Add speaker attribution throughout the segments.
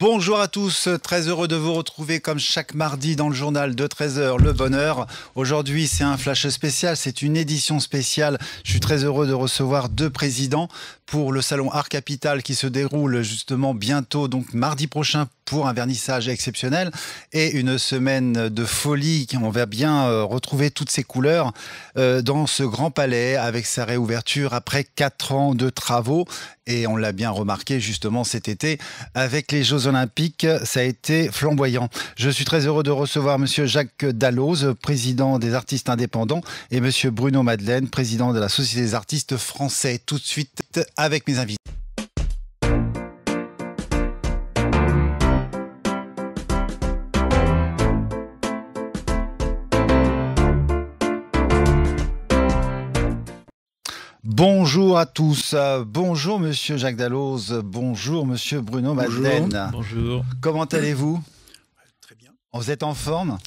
Speaker 1: Bonjour à tous, très heureux de vous retrouver comme chaque mardi dans le journal de 13h, Le Bonheur. Aujourd'hui, c'est un flash spécial, c'est une édition spéciale. Je suis très heureux de recevoir deux présidents pour le salon Art Capital qui se déroule justement bientôt, donc mardi prochain, pour un vernissage exceptionnel et une semaine de folie. On va bien retrouver toutes ces couleurs dans ce grand palais avec sa réouverture après 4 ans de travaux. Et on l'a bien remarqué justement cet été avec les Jeux Olympiques, ça a été flamboyant. Je suis très heureux de recevoir Monsieur Jacques Dalloz, président des artistes indépendants, et Monsieur Bruno Madeleine, président de la Société des artistes français. Tout de suite avec mes invités. Bonjour à tous, bonjour Monsieur Jacques Dalloz, bonjour Monsieur Bruno Madeleine.
Speaker 2: Bonjour.
Speaker 1: Comment allez-vous?
Speaker 3: Très bien.
Speaker 1: Vous êtes en forme?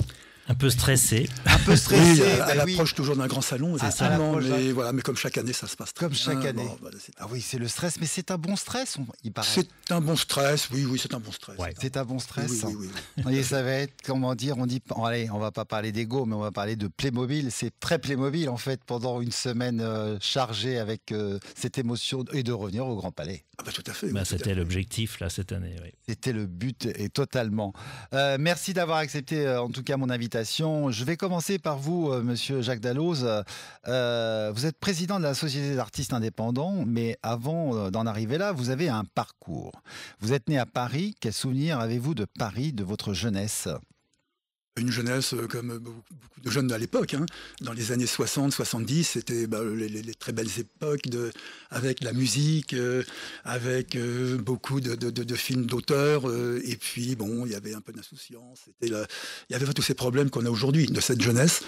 Speaker 2: Un peu stressé.
Speaker 1: Un peu stressé,
Speaker 3: oui, à l'approche toujours d'un grand salon, effectivement, mais voilà, mais comme chaque année, ça se passe très
Speaker 1: comme
Speaker 3: bien.
Speaker 1: chaque année.
Speaker 3: Bon, voilà,
Speaker 1: Ah oui, c'est le stress, mais c'est un bon stress, il paraît.
Speaker 3: c'est un bon stress, oui, c'est un bon stress.
Speaker 2: Ouais.
Speaker 1: C'est un bon stress.
Speaker 3: Oui.
Speaker 1: Et ça va être, comment dire, on dit, allez, on va pas parler d'ego, mais on va parler de Playmobil. C'est très Playmobil, en fait, pendant une semaine chargée avec cette émotion et de revenir au Grand Palais.
Speaker 3: Ah bah tout à fait.
Speaker 2: Bah,
Speaker 3: oui, tout à
Speaker 2: c'était
Speaker 3: fait.
Speaker 2: l'objectif là cette année. Oui.
Speaker 1: C'était le but, et totalement. Merci d'avoir accepté, en tout cas, mon invitation. Je vais commencer par vous, Monsieur Jacques Dalloz. Vous êtes président de la Société des artistes indépendants, mais avant d'en arriver là, vous avez un parcours. Vous êtes né à Paris. Quel souvenir avez-vous de Paris, de votre jeunesse?
Speaker 3: Une jeunesse comme beaucoup de jeunes à l'époque, hein. Dans les années 60, 70, c'était les très belles époques avec la musique, avec beaucoup de films d'auteurs, et puis bon, il y avait un peu d'insouciance, il y avait pas tous ces problèmes qu'on a aujourd'hui de cette jeunesse.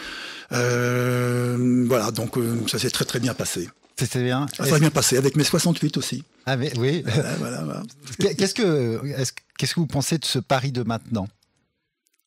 Speaker 3: Voilà, donc ça s'est très très bien passé.
Speaker 1: C'était bien.
Speaker 3: Ça s'est bien passé, avec mes 68 aussi.
Speaker 1: Ah, mais, oui.
Speaker 3: Voilà.
Speaker 1: Qu'est-ce que vous pensez de ce Paris de maintenant?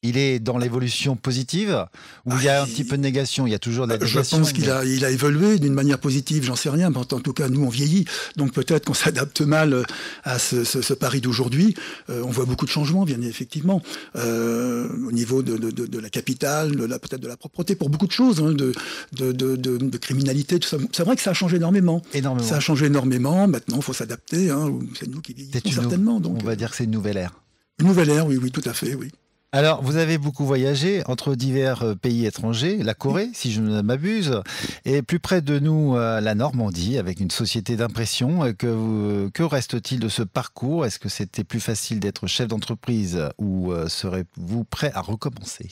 Speaker 1: Il est dans l'évolution positive ou il y a un petit peu de négation? Il y a toujours de la
Speaker 3: Je
Speaker 1: négation.
Speaker 3: pense qu'il a évolué d'une manière positive, j'en sais rien. Mais en tout cas, nous, on vieillit. Donc peut-être qu'on s'adapte mal à ce Paris d'aujourd'hui. On voit beaucoup de changements, bien effectivement, au niveau de la capitale, peut-être de la propreté, pour beaucoup de choses, hein, de criminalité, tout ça. C'est vrai que ça a changé énormément. Ça a changé énormément. Maintenant, il faut s'adapter. Hein. C'est nous qui vieillissons certainement. Donc,
Speaker 1: on va dire que c'est une nouvelle ère.
Speaker 3: Une nouvelle ère, oui, tout à fait, oui.
Speaker 1: Alors, vous avez beaucoup voyagé entre divers pays étrangers, la Corée, si je ne m'abuse, et plus près de nous, la Normandie, avec une société d'impression. Que reste-t-il de ce parcours? Est-ce que c'était plus facile d'être chef d'entreprise ou serez-vous prêt à recommencer?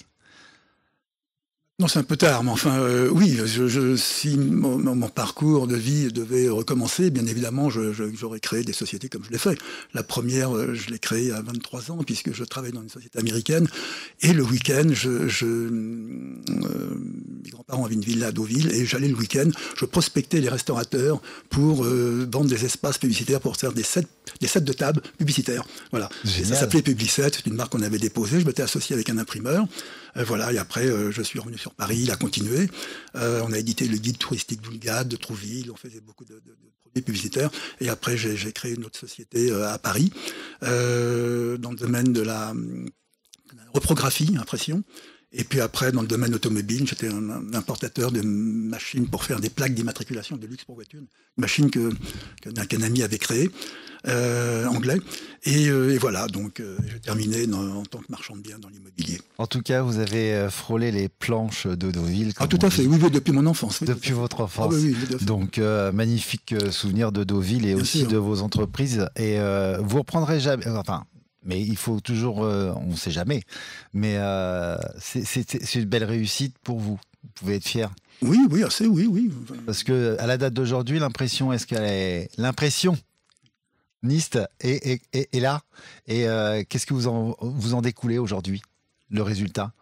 Speaker 3: Non, c'est un peu tard, mais enfin, oui, si mon parcours de vie devait recommencer, bien évidemment, j'aurais créé des sociétés comme je l'ai fait. La première, je l'ai créée à 23 ans, puisque je travaille dans une société américaine, et le week-end, mes grands-parents avaient une villa à Deauville, et j'allais le week-end, je prospectais les restaurateurs pour vendre des espaces publicitaires, pour faire des sets de tables publicitaires. Voilà. Et ça s'appelait Publicet, c'est une marque qu'on avait déposée, je m'étais associé avec un imprimeur. Voilà, et après, je suis revenu sur Paris, il a continué. On a édité le guide touristique d'Oulgade, de Trouville, on faisait beaucoup de produits publicitaires. Et après, j'ai créé une autre société à Paris, dans le domaine de la reprographie, impression. Et puis après, dans le domaine automobile, j'étais un importateur de machines pour faire des plaques d'immatriculation de luxe pour voitures. Une machine qu'un ami avait créée, anglais. Et voilà, donc j'ai terminé en tant que marchand de biens dans l'immobilier.
Speaker 1: En tout cas, vous avez frôlé les planches de Deauville.
Speaker 3: Ah, tout à fait, oui, depuis mon enfance. Oui,
Speaker 1: depuis votre enfance.
Speaker 3: Ah, oui, tout à fait.
Speaker 1: Donc, magnifique souvenir de Deauville et bien aussi sûr. De vos entreprises. Et vous reprendrez jamais... Enfin, mais il faut toujours... on ne sait jamais. Mais c'est une belle réussite pour vous. Vous pouvez être fier.
Speaker 3: Oui, assez, oui.
Speaker 1: Parce qu'à la date d'aujourd'hui, l'impression, est-ce qu'elle est... L'impression Niste est là. Et qu'est-ce que vous en découlez aujourd'hui, le résultat?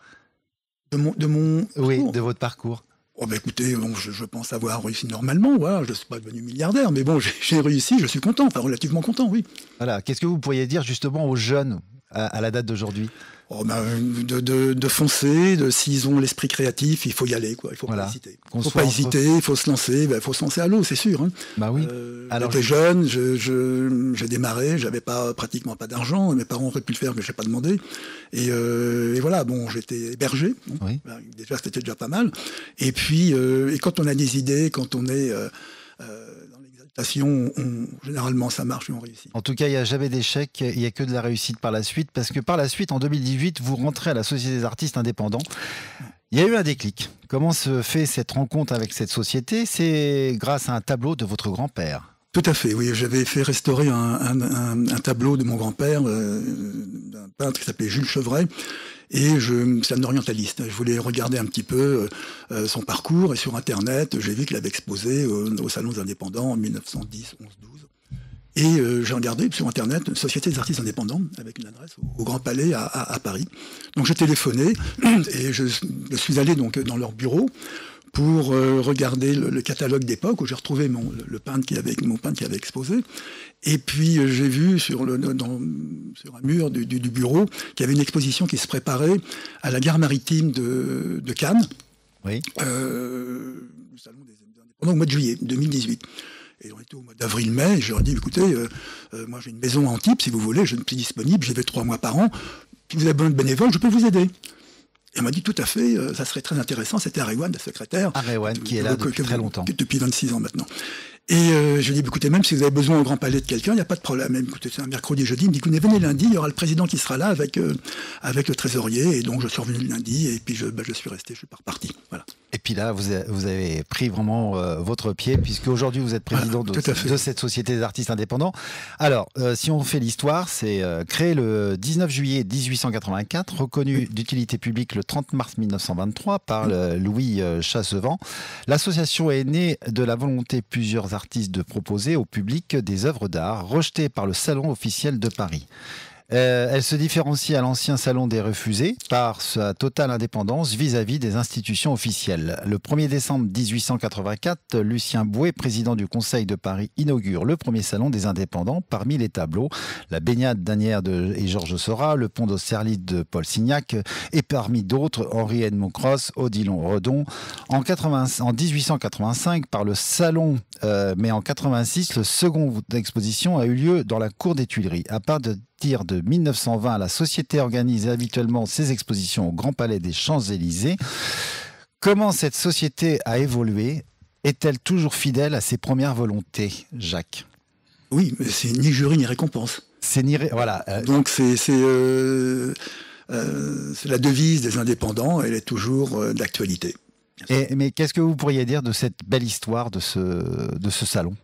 Speaker 3: De mon
Speaker 1: oui, de votre parcours.
Speaker 3: Oh bah écoutez, bon, je pense avoir réussi normalement. Voilà, je ne suis pas devenu milliardaire, mais bon, j'ai réussi, je suis content, enfin relativement content, oui.
Speaker 1: Voilà. Qu'est-ce que vous pourriez dire justement aux jeunes à la date d'aujourd'hui?
Speaker 3: De foncer, s'ils ont l'esprit créatif, il faut y aller, quoi. Il faut pas hésiter. Il faut se lancer. Il faut se lancer à l'eau, c'est sûr. Hein.
Speaker 1: Bah oui.
Speaker 3: J'étais jeune, j'ai démarré, j'avais pratiquement pas d'argent. Mes parents auraient pu le faire, mais j'ai pas demandé. Et voilà, j'étais hébergé.
Speaker 1: Oui.
Speaker 3: Déjà, c'était déjà pas mal. Et puis, quand on a des idées, quand on est dans l'exaltation, généralement ça marche et on réussit.
Speaker 1: En tout cas, il n'y a jamais d'échec, il n'y a que de la réussite par la suite, parce que par la suite, en 2018, vous rentrez à la Société des artistes indépendants. Il y a eu un déclic. Comment se fait cette rencontre avec cette société? C'est grâce à un tableau de votre grand-père.
Speaker 3: Tout à fait, oui. J'avais fait restaurer un tableau de mon grand-père, d'un peintre qui s'appelait Jules Chevret. Et c'est un orientaliste. Je voulais regarder un petit peu son parcours. Et sur Internet, j'ai vu qu'il avait exposé au Salon des Indépendants en 1910, 11, 12. Et j'ai regardé sur Internet une Société des artistes indépendants avec une adresse au Grand Palais à Paris. Donc j'ai téléphoné et je suis allé donc dans leur bureau pour regarder le catalogue d'époque où j'ai retrouvé mon peintre qui avait exposé. Et puis j'ai vu sur un mur du bureau qu'il y avait une exposition qui se préparait à la gare maritime de Cannes,
Speaker 1: oui.
Speaker 3: Le Salon des Indépendants au mois de juillet 2018. Et on était au mois d'avril-mai, et je leur ai dit, écoutez, moi j'ai une maison à Antibes, si vous voulez, je suis disponible, j'y vais 3 mois par an, si vous avez besoin de bénévoles, je peux vous aider. Et on m'a dit tout à fait, ça serait très intéressant. C'était Arewan, la secrétaire.
Speaker 1: Arewan, qui est là depuis très longtemps.
Speaker 3: Depuis 26 ans maintenant. Et je lui ai dit, écoutez, même si vous avez besoin au Grand Palais de quelqu'un, il n'y a pas de problème. Même, écoutez, c'est un mercredi, jeudi. Il me dit, venez lundi, il y aura le président qui sera là avec le trésorier. Et donc, je suis revenu le lundi, et puis je suis resté, je suis pas reparti. Voilà.
Speaker 1: Et puis là, vous avez pris vraiment votre pied, puisque aujourd'hui vous êtes président de cette Société des artistes indépendants. Alors, si on fait l'histoire, c'est créé le 19 juillet 1884, reconnu d'utilité publique le 30 mars 1923 par Louis Chassevent. L'association est née de la volonté de plusieurs artistes de proposer au public des œuvres d'art rejetées par le Salon officiel de Paris. Elle se différencie à l'ancien Salon des Refusés par sa totale indépendance vis-à-vis des institutions officielles. Le 1er décembre 1884, Lucien Bouet, président du Conseil de Paris, inaugure le premier Salon des indépendants. Parmi les tableaux, la baignade d'Asnières et Georges Seurat, le pont d'Austerlitz de Paul Signac et parmi d'autres, Henri Edmond Cross, Odilon Redon. En 1885, par le Salon, mais en 86, le second exposition a eu lieu dans la cour des Tuileries. À partir de 1920, la société organise habituellement ses expositions au Grand Palais des Champs-Élysées. Comment cette société a évolué? Est-elle toujours fidèle à ses premières volontés, Jacques?
Speaker 3: Oui, mais c'est ni jury ni récompense.
Speaker 1: Voilà.
Speaker 3: Donc c'est la devise des indépendants, elle est toujours d'actualité.
Speaker 1: Mais qu'est-ce que vous pourriez dire de cette belle histoire de ce salon?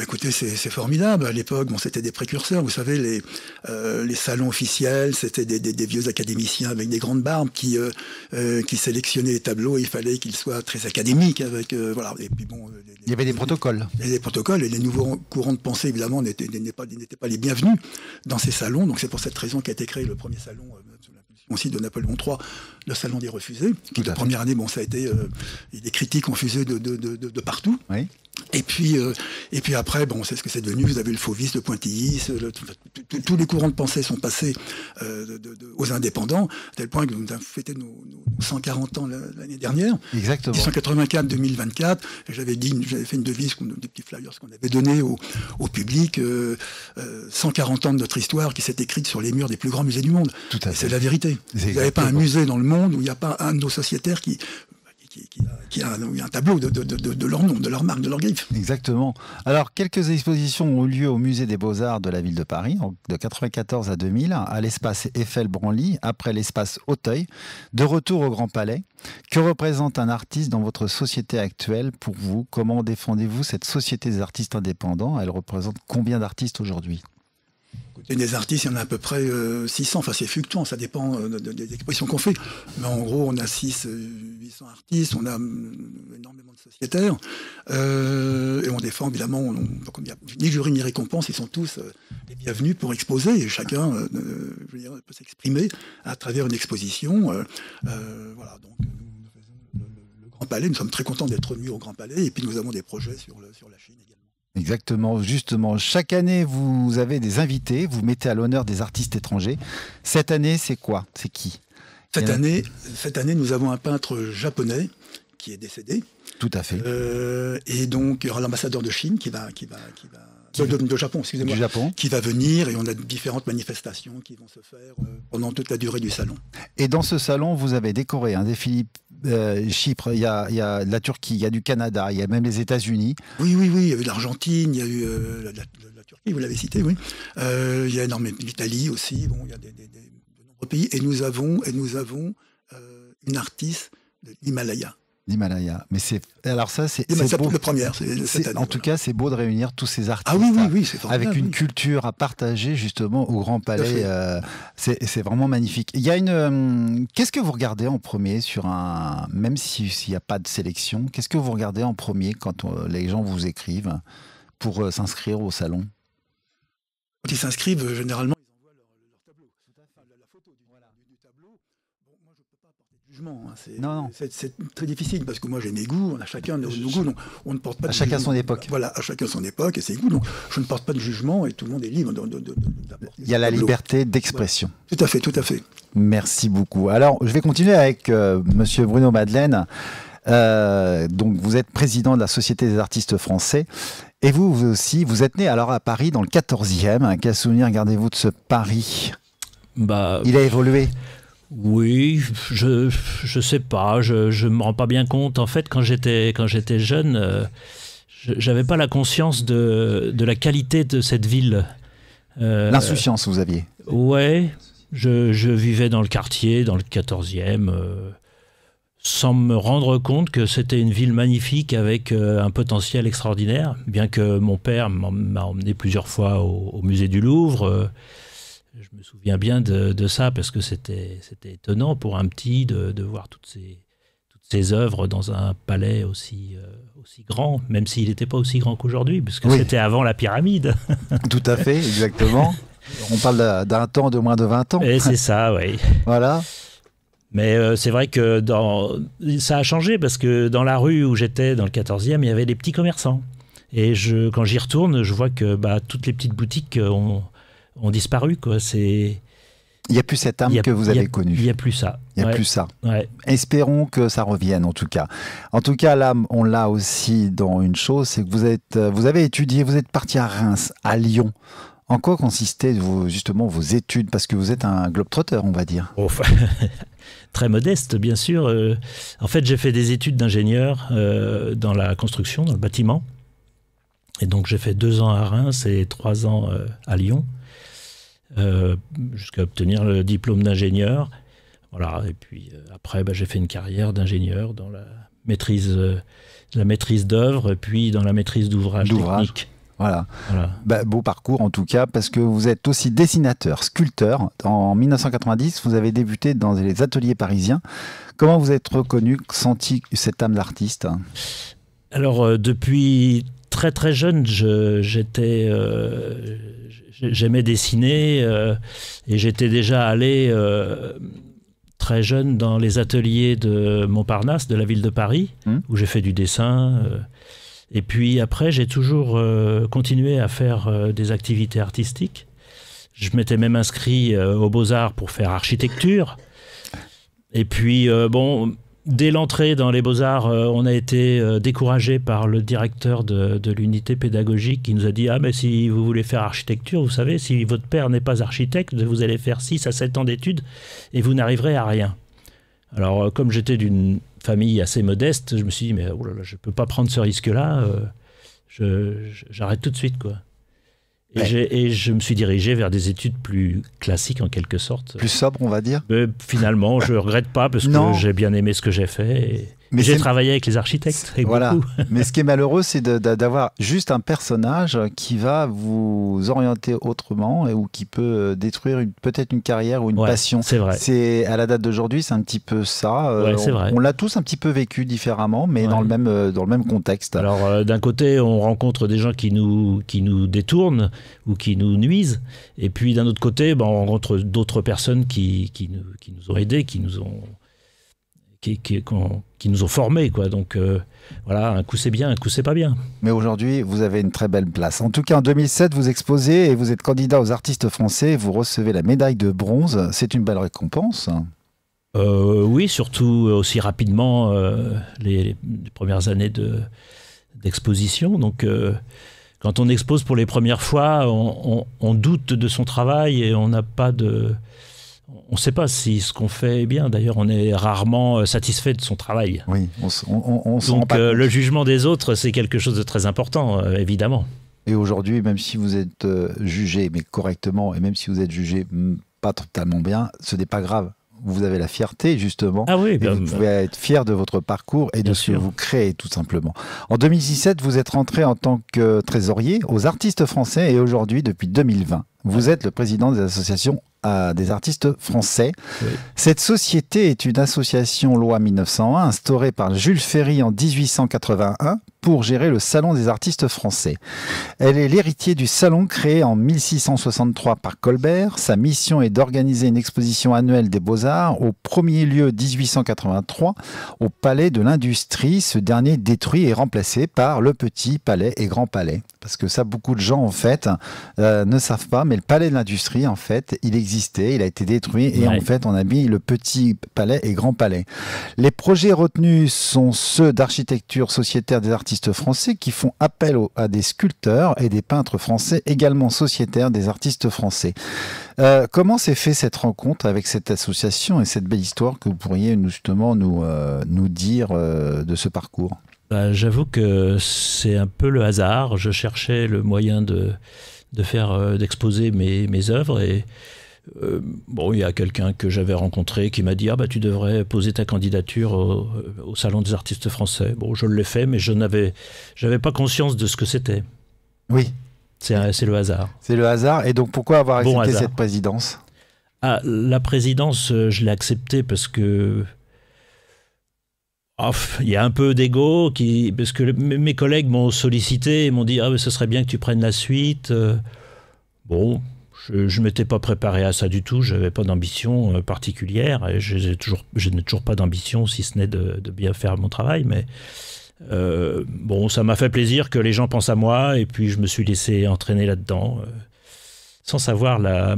Speaker 3: Écoutez, c'est formidable. À l'époque, c'était des précurseurs. Vous savez, les salons officiels, c'était des vieux académiciens avec des grandes barbes qui sélectionnaient les tableaux. Et il fallait qu'ils soient très académiques. Voilà. Et puis
Speaker 1: il y avait des protocoles.
Speaker 3: Il y avait des protocoles et les nouveaux courants de pensée, évidemment, n'étaient pas les bienvenus dans ces salons. Donc c'est pour cette raison qu'a été créé le premier salon sous l'impulsion aussi de Napoléon III, le Salon des Refusés. La première année, ça a été des critiques ont fusé de partout. Oui. Et puis après, c'est ce que c'est devenu. Vous avez le Fauvisme, le Pointillisme, tous les courants de pensée sont passés aux indépendants, à tel point que nous avons fêté nos 140 ans l'année dernière.
Speaker 1: Exactement.
Speaker 3: 1984-2024. J'avais fait une devise, des petits flyers qu'on avait donnés au public. 140 ans de notre histoire qui s'est écrite sur les murs des plus grands musées du monde. Tout à fait. C'est la vérité. Vous n'avez pas un musée dans le monde où il n'y a pas un de nos sociétaires qui a un tableau de leur nom, de leur marque, de leur griffe.
Speaker 1: Exactement. Alors, quelques expositions ont eu lieu au Musée des Beaux-Arts de la ville de Paris, de 1994 à 2000, à l'espace Eiffel-Branly, après l'espace Auteuil, de retour au Grand Palais. Que représente un artiste dans votre société actuelle pour vous? Comment défendez-vous cette société des artistes indépendants? Elle représente combien d'artistes aujourd'hui?
Speaker 3: Et des artistes, il y en a à peu près 600, c'est fluctuant, ça dépend des expositions qu'on fait. Mais en gros, on a 800 artistes, on a énormément de sociétaires. Et on défend, évidemment, il n'y a ni jury ni récompense, ils sont tous les bienvenus pour exposer. Et chacun peut s'exprimer à travers une exposition. Voilà, donc nous faisons le Grand Palais, nous sommes très contents d'être venus au Grand Palais. Et puis nous avons des projets sur la Chine également.
Speaker 1: Exactement, justement. Chaque année, vous avez des invités, vous mettez à l'honneur des artistes étrangers. Cette année, c'est quoi? C'est qui?
Speaker 3: Cette année, nous avons un peintre japonais qui est décédé.
Speaker 1: Tout à fait.
Speaker 3: Et donc, il y aura l'ambassadeur de Chine de Japon, excusez-moi.
Speaker 1: Du Japon.
Speaker 3: Qui va venir, et on a différentes manifestations qui vont se faire pendant toute la durée du salon.
Speaker 1: Et dans ce salon, vous avez décoré des Philippines, Chypre, il y a la Turquie, il y a du Canada, il y a même les États-Unis.
Speaker 3: Oui, il y a eu l'Argentine, il y a eu la Turquie, vous l'avez cité, oui. Il y a énormément l'Italie aussi, bon, il y a de nombreux pays. Et nous avons une artiste de l'Himalaya.
Speaker 1: L'Himalaya. Mais alors ça, c'est beau.
Speaker 3: La première, cette année.
Speaker 1: En tout cas, c'est beau de réunir tous ces artistes.
Speaker 3: Ah oui, c'est formidable.
Speaker 1: Avec une culture à partager justement au Grand Palais. C'est vraiment magnifique. Il y a qu'est-ce que vous regardez en premier même s'il n'y a pas de sélection, qu'est-ce que vous regardez en premier quand les gens vous écrivent pour s'inscrire au salon?
Speaker 3: Quand ils s'inscrivent, généralement, ils envoient leur tableau. La photo du tableau. Bon, moi, je ne peux pas porter de jugement.
Speaker 1: Non.
Speaker 3: C'est très difficile parce que moi, j'ai mes goûts, on a chacun nos goûts. Donc on ne porte pas de
Speaker 1: chacun
Speaker 3: jugement.
Speaker 1: son époque.
Speaker 3: Voilà, à chacun son époque et ses goûts. Donc je ne porte pas de jugement et tout le monde est libre.
Speaker 1: Il y a la liberté d'expression.
Speaker 3: Voilà. Tout à fait.
Speaker 1: Merci beaucoup. Alors, je vais continuer avec Monsieur Bruno Madeleine. Donc, vous êtes président de la Société des artistes français. Et vous aussi, vous êtes né alors à Paris dans le 14e. Quel souvenir gardez-vous de ce Paris? Il a évolué.
Speaker 2: Oui, je sais pas, je me rends pas bien compte. En fait, quand j'étais jeune, j'avais pas la conscience de la qualité de cette ville.
Speaker 1: L'insouciance, vous aviez.
Speaker 2: Ouais, je vivais dans le quartier, dans le 14e, sans me rendre compte que c'était une ville magnifique avec un potentiel extraordinaire, bien que mon père m'a emmené plusieurs fois au musée du Louvre. Je me souviens bien de ça parce que c'était étonnant pour un petit de voir toutes ces œuvres dans un palais aussi grand, même s'il n'était pas aussi grand qu'aujourd'hui, parce que c'était avant la pyramide.
Speaker 1: Tout à fait, exactement. On parle d'un temps de moins de 20 ans.
Speaker 2: Et c'est ça, oui.
Speaker 1: Voilà.
Speaker 2: Mais c'est vrai que ça a changé parce que dans la rue où j'étais, dans le 14e, il y avait des petits commerçants. Et quand j'y retourne, je vois que toutes les petites boutiques ont disparu, quoi. Il
Speaker 1: n'y a plus cette âme que vous avez connue.
Speaker 2: Il n'y a plus ça.
Speaker 1: Il n'y a plus ça.
Speaker 2: Ouais.
Speaker 1: Espérons que ça revienne, en tout cas. En tout cas, là, on l'a aussi dans une chose, c'est que vous avez étudié, vous êtes parti à Reims, à Lyon. En quoi consistaient justement vos études? Parce que vous êtes un globe-trotter, on va dire.
Speaker 2: Très modeste, bien sûr. En fait, j'ai fait des études d'ingénieur dans la construction, dans le bâtiment. Et donc, j'ai fait 2 ans à Reims et 3 ans à Lyon, jusqu'à obtenir le diplôme d'ingénieur. Voilà. Et puis après, j'ai fait une carrière d'ingénieur dans la maîtrise d'œuvre et puis dans la maîtrise d'ouvrage technique.
Speaker 1: Voilà. Beau parcours en tout cas, parce que vous êtes aussi dessinateur, sculpteur. En 1990, vous avez débuté dans les ateliers parisiens. Comment vous êtes reconnu, senti cette âme d'artiste?
Speaker 2: Alors, depuis très très jeune, j'aimais dessiner et j'étais déjà allé très jeune dans les ateliers de Montparnasse, de la ville de Paris, où j'ai fait du dessin. Et puis après, j'ai toujours continué à faire des activités artistiques. Je m'étais même inscrit aux Beaux-Arts pour faire architecture. Et puis, dès l'entrée dans les Beaux-Arts, on a été découragé par le directeur de l'unité pédagogique qui nous a dit « Ah, mais si vous voulez faire architecture, vous savez, si votre père n'est pas architecte, vous allez faire 6 à 7 ans d'études et vous n'arriverez à rien. » Alors, comme j'étais d'une famille assez modeste, je me suis dit, mais oh là là, je ne peux pas prendre ce risque-là, j'arrête tout de suite, quoi. Et je me suis dirigé vers des études plus classiques, en quelque sorte.
Speaker 1: Plus sobres, on va dire.
Speaker 2: Finalement, je ne regrette pas, parce que j'ai bien aimé ce que j'ai fait. Mais j'ai travaillé avec les architectes.
Speaker 1: Voilà. Mais ce qui est malheureux, c'est d'avoir juste un personnage qui va vous orienter autrement ou qui peut détruire peut-être une carrière ou une passion.
Speaker 2: C'est vrai.
Speaker 1: À la date d'aujourd'hui, c'est un petit peu ça.
Speaker 2: C'est vrai.
Speaker 1: On l'a tous un petit peu vécu différemment, mais dans le même contexte.
Speaker 2: Alors, d'un côté, on rencontre des gens qui nous détournent ou qui nous nuisent. Et puis, d'un autre côté, on rencontre d'autres personnes qui nous ont aidés, qui qui nous ont formés, quoi. Donc voilà, un coup c'est bien, un coup c'est pas bien.
Speaker 1: Mais aujourd'hui, vous avez une très belle place. En tout cas, en 2007, vous exposez et vous êtes candidat aux artistes français. Vous recevez la médaille de bronze. C'est une belle récompense.
Speaker 2: Oui, surtout aussi rapidement les premières années d'exposition. Donc quand on expose pour les premières fois, on doute de son travail et on n'a pas de... On ne sait pas si ce qu'on fait est bien. D'ailleurs, on est rarement satisfait de son travail.
Speaker 1: Oui, on s'en rend
Speaker 2: Donc,
Speaker 1: pas compte.
Speaker 2: le jugement des autres, c'est quelque chose de très important, évidemment.
Speaker 1: Et aujourd'hui, même si vous êtes jugé, mais correctement, et même si vous êtes jugé pas totalement bien, ce n'est pas grave. Vous avez la fierté, justement.
Speaker 2: Ah oui,
Speaker 1: et vous pouvez être fier de votre parcours et de ce que vous créez, tout simplement. En 2017, vous êtes rentré en tant que trésorier aux artistes français et aujourd'hui, depuis 2020, vous êtes le président des associations des artistes français. Oui. Cette société est une association loi 1901 instaurée par Jules Ferry en 1881 pour gérer le Salon des artistes français. Elle est l'héritier du salon créé en 1663 par Colbert. Sa mission est d'organiser une exposition annuelle des Beaux-Arts au premier lieu 1883 au Palais de l'Industrie. Ce dernier détruit et remplacé par le Petit Palais et Grand Palais. Parce que ça, beaucoup de gens, en fait, ne savent pas, mais le Palais de l'Industrie, en fait, il existait, il a été détruit, et en fait, on a mis le Petit Palais et Grand Palais. Les projets retenus sont ceux d'architecture sociétaire des artistes français qui font appel à des sculpteurs et des peintres français, également sociétaires des artistes français. Comment s'est fait cette rencontre avec cette association et cette belle histoire que vous pourriez justement nous dire de ce parcours ?
Speaker 2: J'avoue que c'est un peu le hasard. Je cherchais le moyen d'exposer mes œuvres et il y a quelqu'un que j'avais rencontré qui m'a dit tu devrais poser ta candidature au Salon des artistes français. Bon, je l'ai fait, mais j'avais pas conscience de ce que c'était.
Speaker 1: Oui.
Speaker 2: C'est le hasard.
Speaker 1: C'est le hasard. Et donc pourquoi avoir accepté cette présidence ?
Speaker 2: La présidence, je l'ai acceptée parce que il y a un peu d'ego, parce que mes collègues m'ont sollicité et m'ont dit ce serait bien que tu prennes la suite. Bon, je ne m'étais pas préparé à ça du tout, je n'avais pas d'ambition particulière, et je n'ai toujours pas d'ambition si ce n'est de bien faire mon travail, mais ça m'a fait plaisir que les gens pensent à moi, et puis je me suis laissé entraîner là-dedans, sans savoir la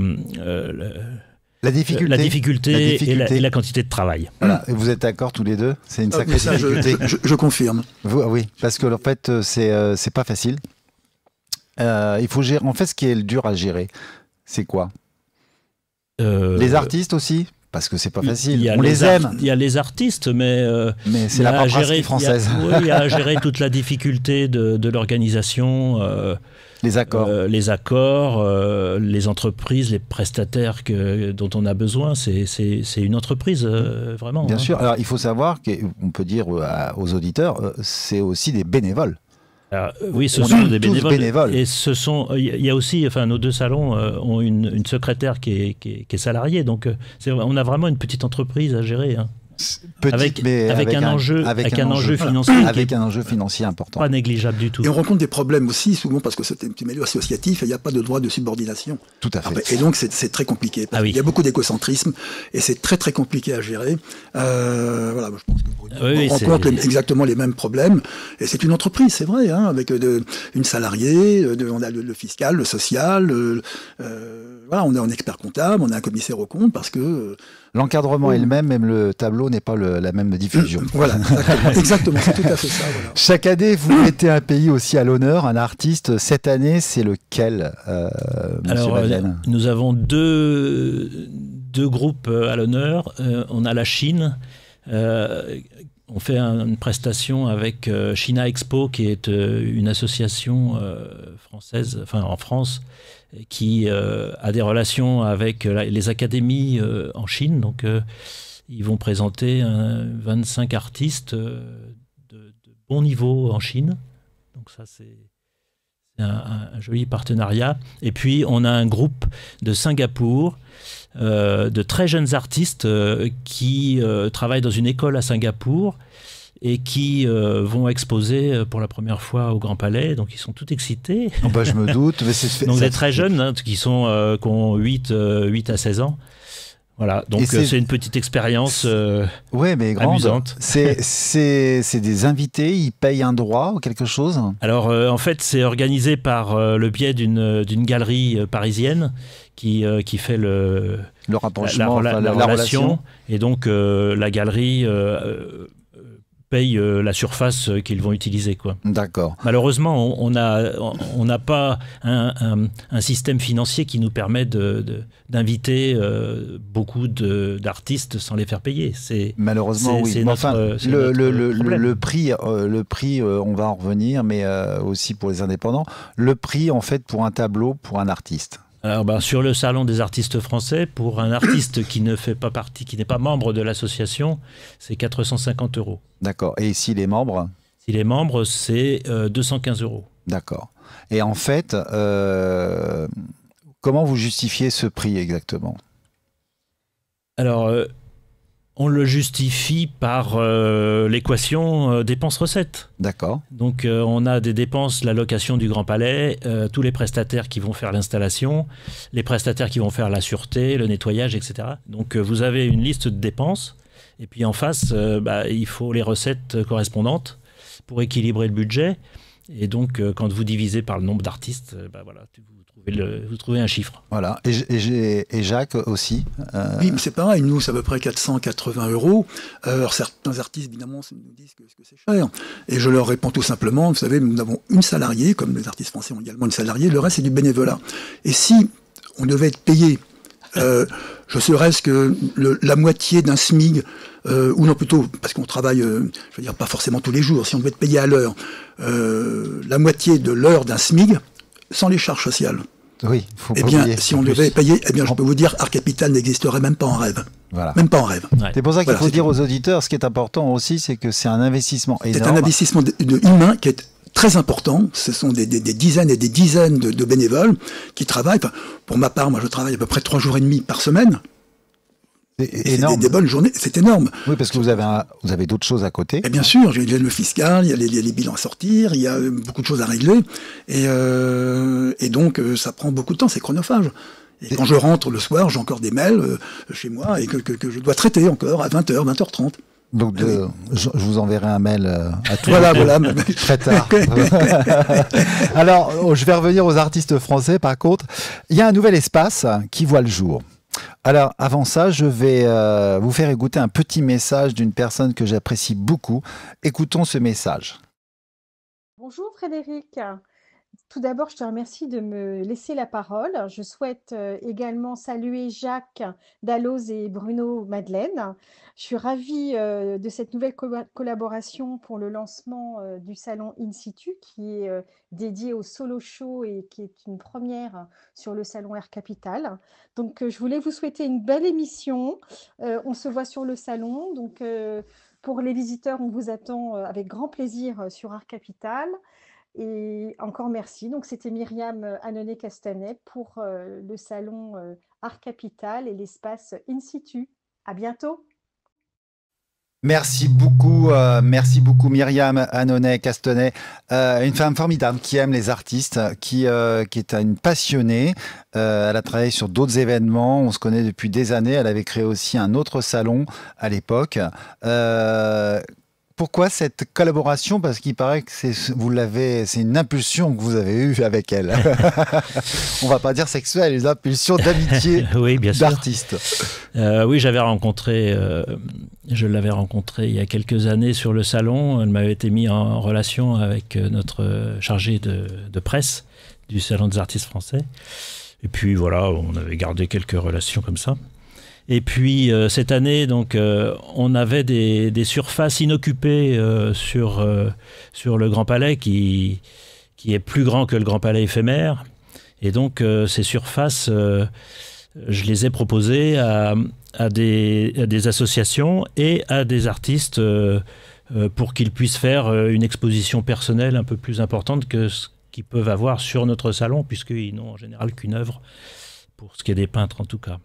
Speaker 2: difficulté et la quantité de travail.
Speaker 1: Voilà. Et vous êtes d'accord tous les deux ? C'est une sacrée difficulté.
Speaker 3: Je confirme.
Speaker 1: Oui, parce que en fait, c'est pas facile. Il faut gérer. En fait, ce qui est dur à gérer, c'est quoi ? Les artistes aussi ? Parce que c'est pas facile. On les aime.
Speaker 2: Il y a les artistes, mais
Speaker 1: c'est la paperasserie française.
Speaker 2: Il y a à gérer toute la difficulté de l'organisation.
Speaker 1: Les accords.
Speaker 2: Les entreprises, les prestataires dont on a besoin, c'est une entreprise, vraiment.
Speaker 1: Bien sûr. Alors, il faut savoir qu'on peut dire aux auditeurs, c'est aussi des bénévoles.
Speaker 2: Alors, oui, ce sont des bénévoles. Et il y a aussi, nos deux salons ont une secrétaire qui est salariée. Donc, on a vraiment une petite entreprise à gérer. Hein. Avec un enjeu financier.
Speaker 1: Avec un enjeu financier important.
Speaker 2: Pas négligeable du tout.
Speaker 3: Et on rencontre des problèmes aussi, souvent parce que c'est un petit milieu associatif et il n'y a pas de droit de subordination.
Speaker 1: Tout à fait.
Speaker 3: Et donc c'est très compliqué. Il y a beaucoup d'écocentrisme et c'est très très compliqué à gérer. Voilà, je pense qu'on rencontre exactement les mêmes problèmes. Et c'est une entreprise, c'est vrai, avec une salariée, on a le fiscal, le social. Voilà, on a un expert comptable, on a un commissaire aux comptes parce que...
Speaker 1: L'encadrement est le même, même le tableau n'est pas la même diffusion.
Speaker 3: Voilà, exactement, c'est tout à fait ça. Voilà.
Speaker 1: Chaque année, vous mettez un pays aussi à l'honneur, un artiste. Cette année, c'est lequel, monsieur Madeleine ?
Speaker 2: Nous avons deux groupes à l'honneur. On a la Chine. On fait une prestation avec China Expo, qui est une association française, en France, qui a des relations avec les académies en Chine. Donc, ils vont présenter 25 artistes de bon niveau en Chine. Donc ça, c'est un joli partenariat. Et puis, on a un groupe de Singapour, de très jeunes artistes qui travaillent dans une école à Singapour et qui vont exposer pour la première fois au Grand Palais. Donc, ils sont tout excités.
Speaker 1: Je me doute. Mais
Speaker 2: donc, des très jeunes qui ont 8 à 16 ans. Voilà, donc c'est une petite expérience
Speaker 1: ouais, mais grande.
Speaker 2: Amusante.
Speaker 1: C'est des invités, ils payent un droit ou quelque chose?
Speaker 2: Alors, en fait, c'est organisé par le biais d'une galerie parisienne qui fait le
Speaker 1: rapprochement,
Speaker 2: la relation. Et donc, la galerie paye la surface qu'ils vont utiliser, quoi.
Speaker 1: D'accord.
Speaker 2: Malheureusement, on n'a pas un système financier qui nous permet d'inviter beaucoup d'artistes sans les faire payer.
Speaker 1: Malheureusement, oui. Le prix, on va en revenir, mais aussi pour les indépendants. Le prix, en fait, pour un tableau, pour un artiste.
Speaker 2: Alors, sur le salon des artistes français, pour un artiste qui ne fait pas partie, qui n'est pas membre de l'association, c'est 450 €.
Speaker 1: D'accord. Et s'il est membre?
Speaker 2: S'il est membre, c'est 215 €.
Speaker 1: D'accord. Et en fait, comment vous justifiez ce prix exactement?
Speaker 2: Alors, on le justifie par l'équation dépenses-recettes.
Speaker 1: D'accord.
Speaker 2: Donc, on a des dépenses, la location du Grand Palais, tous les prestataires qui vont faire l'installation, les prestataires qui vont faire la sûreté, le nettoyage, etc. Donc, vous avez une liste de dépenses. Et puis, en face, il faut les recettes correspondantes pour équilibrer le budget. Et donc, quand vous divisez par le nombre d'artistes, voilà, vous trouvez un chiffre.
Speaker 1: Voilà. Et Jacques aussi.
Speaker 3: Oui, mais c'est pareil. Nous, c'est à peu près 480 €. Alors, certains artistes, évidemment, nous disent que c'est cher. Et je leur réponds tout simplement, vous savez, nous avons une salariée, comme les artistes français ont également une salariée, le reste, c'est du bénévolat. Et si on devait être payé, je serais-ce que la moitié d'un SMIC, ou non plutôt, parce qu'on travaille, je veux dire, pas forcément tous les jours, si on devait être payé à l'heure, la moitié de l'heure d'un SMIC, sans les charges sociales.
Speaker 1: Oui, faut pas
Speaker 3: eh bien,
Speaker 1: oublier.
Speaker 3: si on devait payer, eh bien, je peux vous dire, Art Capital n'existerait même pas en rêve.
Speaker 1: Voilà.
Speaker 3: Même pas en rêve.
Speaker 2: Ouais.
Speaker 1: C'est pour ça qu'il faut dire aux auditeurs, ce qui est important aussi, c'est que c'est un investissement énorme.
Speaker 3: C'est un investissement humain qui est très important. Ce sont des dizaines et des dizaines de bénévoles qui travaillent. Enfin, pour ma part, moi, je travaille à peu près 3 jours et demi par semaine.
Speaker 1: C'est énorme.
Speaker 3: Des bonnes journées, c'est énorme.
Speaker 1: Oui, parce que vous avez d'autres choses à côté.
Speaker 3: Et bien sûr, il y a le fiscal, il y a les bilans à sortir, il y a beaucoup de choses à régler. Et donc, ça prend beaucoup de temps, c'est chronophage. Et quand je rentre le soir, j'ai encore des mails chez moi et que je dois traiter encore à 20h, 20h30.
Speaker 1: Donc, je vous enverrai un mail à tous.
Speaker 3: Voilà.
Speaker 1: Très tard. Alors, je vais revenir aux artistes français, par contre. Il y a un nouvel espace qui voit le jour. Alors, avant ça, je vais vous faire écouter un petit message d'une personne que j'apprécie beaucoup. Écoutons ce message.
Speaker 4: Bonjour Frédéric. Tout d'abord, je te remercie de me laisser la parole. Je souhaite également saluer Jacques Dalloz et Bruno Madeleine. Je suis ravie de cette nouvelle collaboration pour le lancement du salon In Situ qui est dédié au solo show et qui est une première sur le salon Art Capital. Donc, je voulais vous souhaiter une belle émission. On se voit sur le salon. Donc, pour les visiteurs, on vous attend avec grand plaisir sur Art Capital. Et encore merci. Donc, c'était Myriam Annonay-Castanet pour le salon Art Capital et l'espace In Situ. À bientôt.
Speaker 1: Merci beaucoup Myriam Annonay-Castanet, une femme formidable qui aime les artistes, qui est une passionnée. Elle a travaillé sur d'autres événements, on se connaît depuis des années. Elle avait créé aussi un autre salon à l'époque. Pourquoi cette collaboration? Parce qu'il paraît que c'est une impulsion que vous avez eue avec elle. On va pas dire sexuelle, une impulsion d'amitié
Speaker 2: oui, bien sûr.
Speaker 1: d'artiste.
Speaker 2: Oui, je l'avais rencontrée il y a quelques années sur le salon. Elle m'avait été mise en relation avec notre chargé de presse du Salon des artistes français. Et puis voilà, on avait gardé quelques relations comme ça. Et puis cette année, donc, on avait des surfaces inoccupées sur le Grand Palais qui est plus grand que le Grand Palais éphémère. Et donc ces surfaces, je les ai proposées à des associations et à des artistes pour qu'ils puissent faire une exposition personnelle un peu plus importante que ce qu'ils peuvent avoir sur notre salon, puisqu'ils n'ont en général qu'une œuvre, pour ce qui est des peintres en tout cas.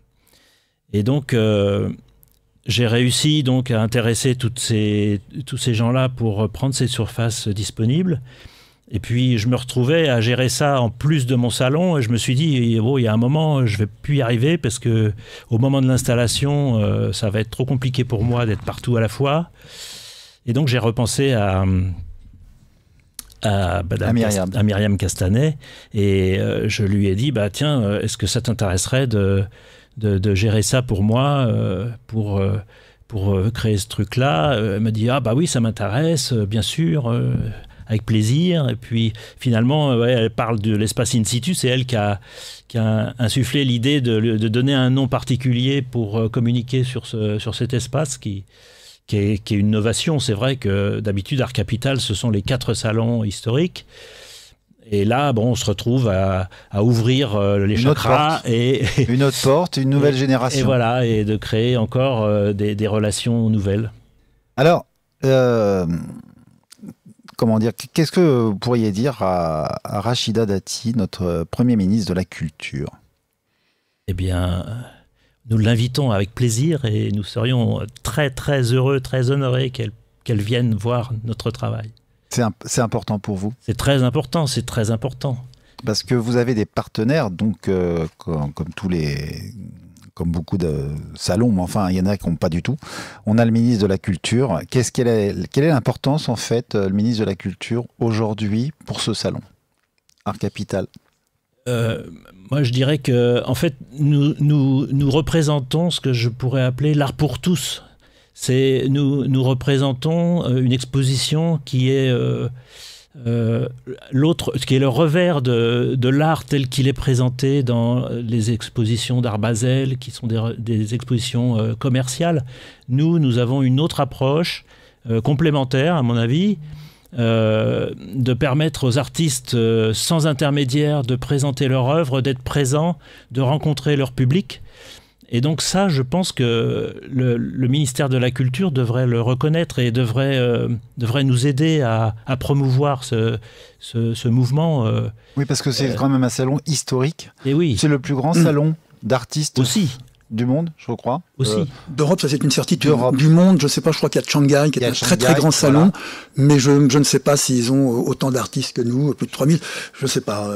Speaker 2: Et donc, j'ai réussi donc à intéresser tous ces gens-là pour prendre ces surfaces disponibles. Et puis, je me retrouvais à gérer ça en plus de mon salon. Et je me suis dit, oh, il y a un moment, je ne vais plus y arriver parce qu'au moment de l'installation, ça va être trop compliqué pour moi d'être partout à la fois. Et donc, j'ai repensé à Myriam Castanet. Et je lui ai dit, tiens, est-ce que ça t'intéresserait de gérer ça pour moi, pour créer ce truc-là? Elle m'a dit, oui, ça m'intéresse, bien sûr. Avec plaisir. Et puis finalement, elle parle de l'espace in situ. C'est elle qui a insufflé l'idée de donner un nom particulier pour communiquer sur cet espace qui est une novation. C'est vrai que d'habitude, Art Capital, ce sont les 4 salons historiques. Et là, on se retrouve à ouvrir les chakras.
Speaker 1: Une autre porte, une nouvelle génération.
Speaker 2: Et voilà, et de créer encore des relations nouvelles.
Speaker 1: Alors, comment dire, qu'est-ce que vous pourriez dire à Rachida Dati, notre Premier ministre de la Culture?
Speaker 2: Eh bien, nous l'invitons avec plaisir et nous serions très, très heureux, très honorés qu'elle vienne voir notre travail.
Speaker 1: C'est important pour vous?
Speaker 2: C'est très important, c'est très important.
Speaker 1: Parce que vous avez des partenaires, donc comme beaucoup de salons, mais enfin, il y en a qui n'ont pas du tout. On a le ministre de la Culture. Quelle est l'importance, en fait, le ministre de la Culture, aujourd'hui, pour ce salon, Art Capital?
Speaker 2: Moi, je dirais que, en fait, nous représentons ce que je pourrais appeler l'art pour tous. Nous représentons une exposition qui est... qui est le revers de l'art tel qu'il est présenté dans les expositions d'Art Basel, qui sont des expositions commerciales. Nous avons une autre approche complémentaire, à mon avis, de permettre aux artistes sans intermédiaire de présenter leur œuvre, d'être présents, de rencontrer leur public. Et donc ça, je pense que le ministère de la Culture devrait le reconnaître et devrait nous aider à promouvoir ce mouvement.
Speaker 1: Oui, parce que c'est quand même un salon historique.
Speaker 2: Et oui.
Speaker 1: C'est le plus grand salon d'artistes
Speaker 2: aussi
Speaker 1: du monde, je crois.
Speaker 2: Aussi.
Speaker 3: D'Europe, ça c'est une certitude. Du monde, je ne sais pas, je crois qu'il y a Shanghai, qui est un très très grand salon, mais je ne sais pas s'ils ont autant d'artistes que nous, plus de 3000, je ne sais pas.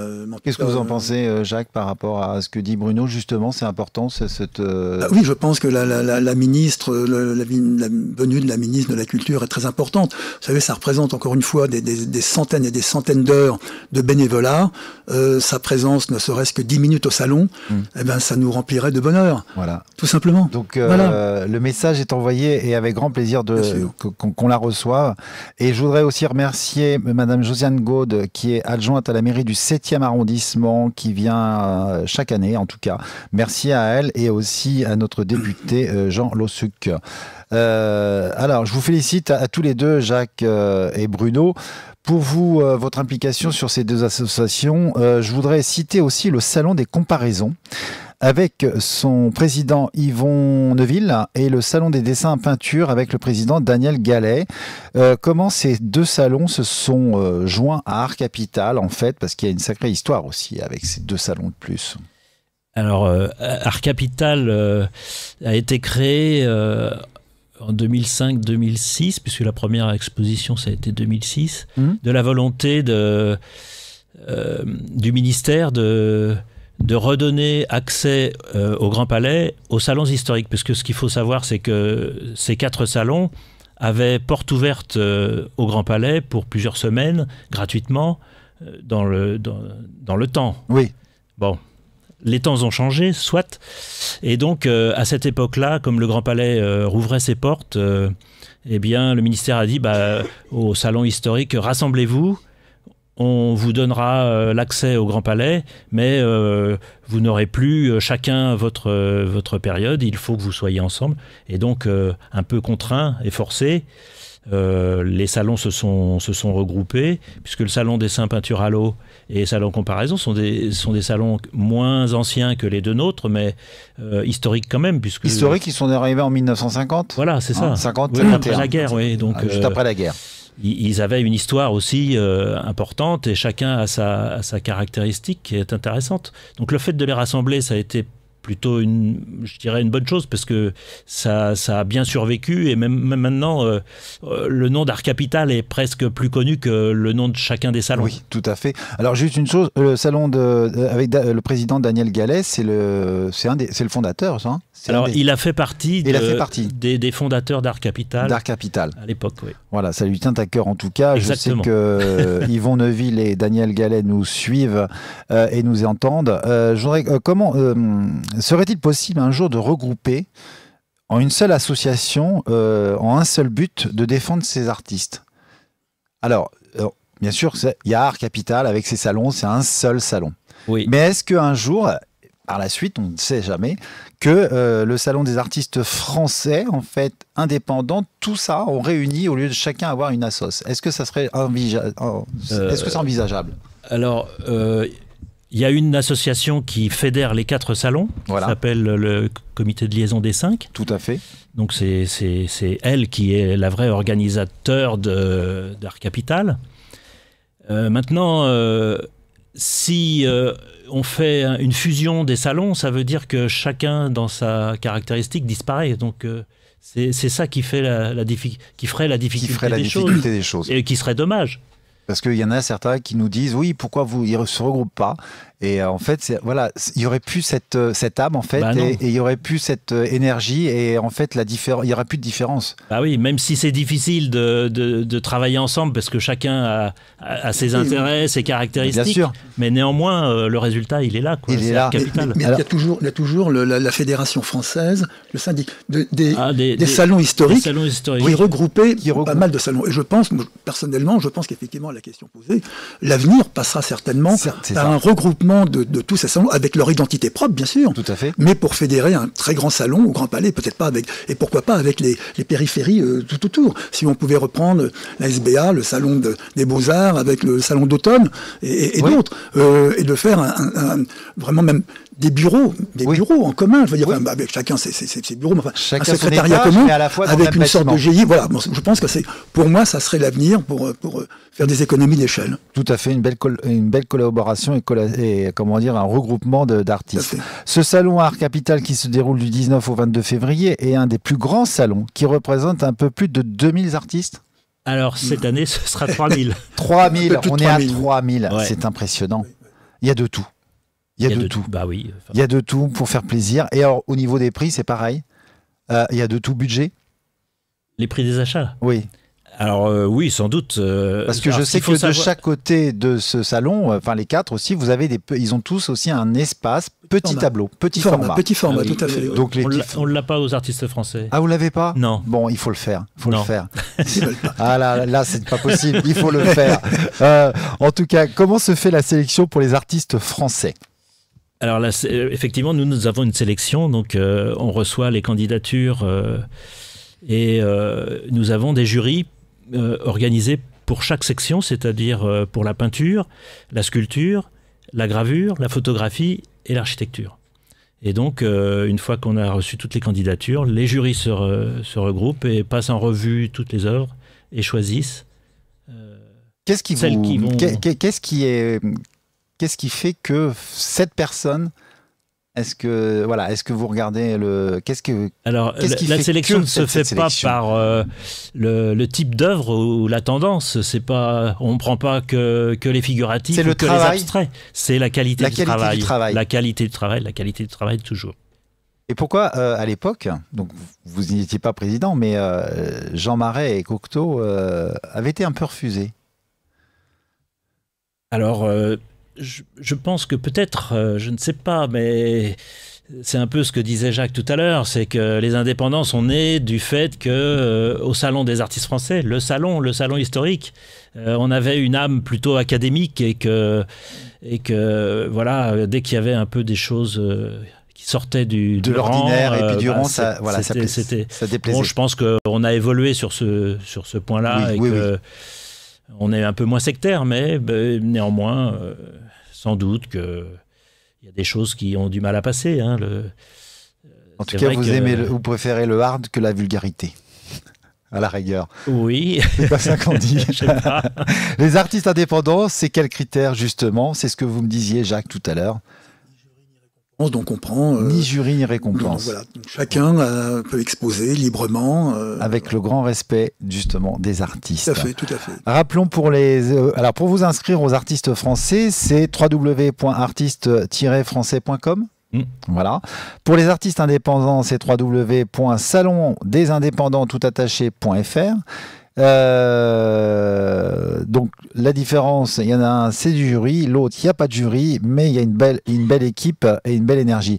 Speaker 1: Qu'est-ce que vous en pensez, Jacques, par rapport à ce que dit Bruno? Justement, c'est important,
Speaker 3: oui, je pense que la ministre, la venue de la ministre de la Culture est très importante. Vous savez, ça représente encore une fois des centaines et des centaines d'heures de bénévolat. Sa présence, ne serait-ce que 10 minutes au salon, eh ben, ça nous remplirait de bonheur.
Speaker 1: Voilà.
Speaker 3: Tout simplement.
Speaker 1: Donc, le message est envoyé et avec grand plaisir qu'on la reçoive. Et je voudrais aussi remercier Madame Josiane Gaude, qui est adjointe à la mairie du 7e arrondissement, qui vient chaque année, en tout cas. Merci à elle et aussi à notre député Jean Lossuc. Alors, je vous félicite à tous les deux, Jacques et Bruno. Pour vous, votre implication sur ces 2 associations, je voudrais citer aussi le Salon des comparaisons, avec son président Yvon Neuville et le Salon des dessins en peinture avec le président Daniel Gallet. Comment ces 2 salons se sont joints à Art Capital, en fait, parce qu'il y a une sacrée histoire aussi avec ces 2 salons de plus.
Speaker 2: Alors, Art Capital a été créé en 2005-2006, puisque la première exposition, ça a été 2006, de la volonté du ministère de redonner accès au Grand Palais aux salons historiques. Parce que ce qu'il faut savoir, c'est que ces 4 salons avaient porte ouverte au Grand Palais pour plusieurs semaines, gratuitement, dans le temps.
Speaker 1: Oui.
Speaker 2: Bon, les temps ont changé, soit. Et donc, à cette époque-là, comme le Grand Palais rouvrait ses portes, eh bien, le ministère a dit au salon historique, rassemblez-vous. On vous donnera l'accès au Grand Palais, mais vous n'aurez plus chacun votre période. Il faut que vous soyez ensemble. Et donc, un peu contraint et forcé, les salons se sont regroupés, puisque le salon dessin peinture à l'eau et le salon comparaison sont des salons moins anciens que les 2 nôtres, mais historiques quand même.
Speaker 1: Historiques, ils sont arrivés en 1950.
Speaker 2: Voilà, c'est ça.
Speaker 1: 50,
Speaker 2: oui, après la guerre, oui. Donc,
Speaker 1: juste après la guerre.
Speaker 2: Ils avaient une histoire aussi importante et chacun a sa caractéristique qui est intéressante. Donc le fait de les rassembler, ça a été plutôt je dirais une bonne chose, parce que ça a bien survécu, et même maintenant, le nom d'Art Capital est presque plus connu que le nom de chacun des salons.
Speaker 1: Oui, tout à fait. Alors juste une chose, le salon avec le président Daniel Gallet, c'est le fondateur, ça, hein.
Speaker 2: Alors, il a fait partie des fondateurs d'Art Capital.
Speaker 1: D'Art Capital.
Speaker 2: À l'époque, oui.
Speaker 1: Voilà, ça lui tient à cœur en tout cas.
Speaker 2: Exactement.
Speaker 1: Je sais que Yvon Neuville et Daniel Gallet nous suivent et nous entendent. Comment serait-il possible un jour de regrouper en une seule association, en un seul but, de défendre ces artistes? Alors, bien sûr, il y a Art Capital avec ses salons, c'est un seul salon.
Speaker 2: Oui.
Speaker 1: Mais est-ce qu'un jour, par la suite, on ne sait jamais, que le salon des artistes français, en fait, indépendants, tout ça, on réunit au lieu de chacun avoir une assoce? Est-ce que ça serait c'est envisageable?
Speaker 2: Alors, il y a une association qui fédère les 4 salons, qui s'appelle le Comité de liaison des 5.
Speaker 1: Tout à fait.
Speaker 2: Donc c'est elle qui est la vraie organisateur d'Art Capital. Maintenant, si on fait une fusion des salons, ça veut dire que chacun, dans sa caractéristique, disparaît. Donc c'est ça qui ferait la difficulté des choses. Et qui serait dommage.
Speaker 1: Parce qu'il y en a certains qui nous disent, oui, pourquoi ils ne se regroupent pas? Et en fait, voilà, il n'y aurait plus cette âme, en fait, et il n'y aurait plus cette énergie, et en fait, il n'y aurait plus de différence.
Speaker 2: Bah oui, même si c'est difficile de travailler ensemble, parce que chacun a ses intérêts, ses caractéristiques, bien sûr. Mais néanmoins, le résultat, il est là. Quoi.
Speaker 1: Il est là.
Speaker 3: Mais il y a toujours la Fédération française, le syndicat, des salons historiques, qui regroupaient pas mal de salons. Et personnellement, je pense qu'effectivement, la question posée, l'avenir passera certainement par un regroupement de tous ces salons, avec leur identité propre, bien sûr.
Speaker 1: Tout à fait.
Speaker 3: Mais pour fédérer un très grand salon au Grand Palais, peut-être pas avec, et pourquoi pas avec les périphéries tout autour. Si on pouvait reprendre la SBA, le salon des Beaux-Arts, avec le salon d'automne et d'autres, et de faire vraiment même des bureaux en commun, je veux dire, avec chacun ses bureaux, enfin, un secrétariat commun, avec une sorte de GIE. Voilà, je pense que pour moi, ça serait l'avenir pour faire des économies d'échelle.
Speaker 1: Tout à fait, une belle collaboration et comment dire, un regroupement d'artistes. Ce salon Art Capital qui se déroule du 19 au 22 février est un des plus grands salons qui représente un peu plus de 2000 artistes.
Speaker 2: Alors, cette année, ce sera 3000.
Speaker 1: 3000, on est à 3000, ouais. C'est impressionnant. Il y a de tout. Il y a de tout.
Speaker 2: Bah oui.
Speaker 1: Il y a de tout pour faire plaisir. Et alors, au niveau des prix, c'est pareil. Il y a de tout budget.
Speaker 2: Les prix des achats?
Speaker 1: Oui.
Speaker 2: Alors oui, sans doute.
Speaker 1: Parce que je sais que de chaque côté de ce salon, enfin les 4 aussi, ils ont tous aussi un espace, petit tableau, petit format.
Speaker 3: Petit format, tout à fait.
Speaker 2: Donc on ne l'a pas aux artistes français.
Speaker 1: Ah, vous l'avez pas?
Speaker 2: Non.
Speaker 1: Bon, il faut le faire. Le faire. Ah là, c'est pas possible. Il faut le faire. En tout cas, comment se fait la sélection pour les artistes français?
Speaker 2: Alors là, effectivement, nous avons une sélection, donc on reçoit les candidatures et nous avons des jurys organisés pour chaque section, c'est-à-dire pour la peinture, la sculpture, la gravure, la photographie et l'architecture. Et donc, une fois qu'on a reçu toutes les candidatures, les jurys se regroupent et passent en revue toutes les œuvres et choisissent
Speaker 1: Qu'est-ce qui fait que cette personne, est-ce que vous regardez
Speaker 2: Alors, la sélection ne se fait pas par le type d'œuvre ou la tendance. On ne prend pas que les figuratifs ou que les abstraits. C'est la qualité du travail. La qualité du travail, la qualité du travail toujours.
Speaker 1: Et pourquoi, à l'époque, donc vous n'étiez pas président, mais Jean Marais et Cocteau avaient été un peu refusés?
Speaker 2: Alors, je pense que peut-être, je ne sais pas, mais c'est un peu ce que disait Jacques tout à l'heure, c'est que les indépendants sont nés du fait que au Salon des artistes français, le salon historique, on avait une âme plutôt académique et que voilà, dès qu'il y avait un peu des choses qui sortaient de
Speaker 1: l'ordinaire et puis du rang,
Speaker 2: ça
Speaker 1: déplaisait.
Speaker 2: Bon, je pense qu'on a évolué sur ce point-là oui. On est un peu moins sectaire, mais néanmoins, sans doute qu'il y a des choses qui ont du mal à passer. Hein,
Speaker 1: en tout cas, vous préférez le hard que la vulgarité, à la rigueur.
Speaker 2: Oui.
Speaker 1: C'est pas ça qu'on dit.
Speaker 2: Je sais pas.
Speaker 1: Les artistes indépendants, c'est quels critères, justement? C'est ce que vous me disiez, Jacques, tout à l'heure.
Speaker 3: Donc on prend...
Speaker 1: ni jury ni récompense.
Speaker 3: Voilà. Donc, chacun peut exposer librement.
Speaker 1: Avec le grand respect, justement, des artistes.
Speaker 3: Tout à fait, tout à fait.
Speaker 1: Rappelons pour alors pour vous inscrire aux artistes français, c'est www.artiste-français.com. Voilà. Pour les artistes indépendants, c'est www.salondesindépendants.fr. Donc la différence, il y en a un, c'est du jury, l'autre, il n'y a pas de jury, mais il y a une belle équipe et une belle énergie.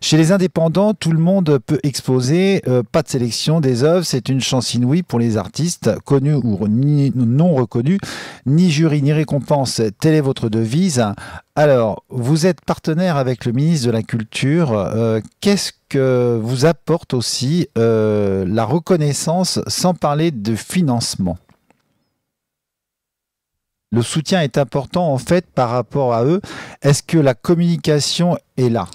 Speaker 1: Chez les indépendants, tout le monde peut exposer, pas de sélection des œuvres, c'est une chance inouïe pour les artistes, connus ou non reconnus, ni jury ni récompense, telle est votre devise. Alors, vous êtes partenaire avec le ministre de la Culture, qu'est-ce que vous apporte aussi la reconnaissance, sans parler de financement? Le soutien est important en fait par rapport à eux. Est-ce que la communication est là?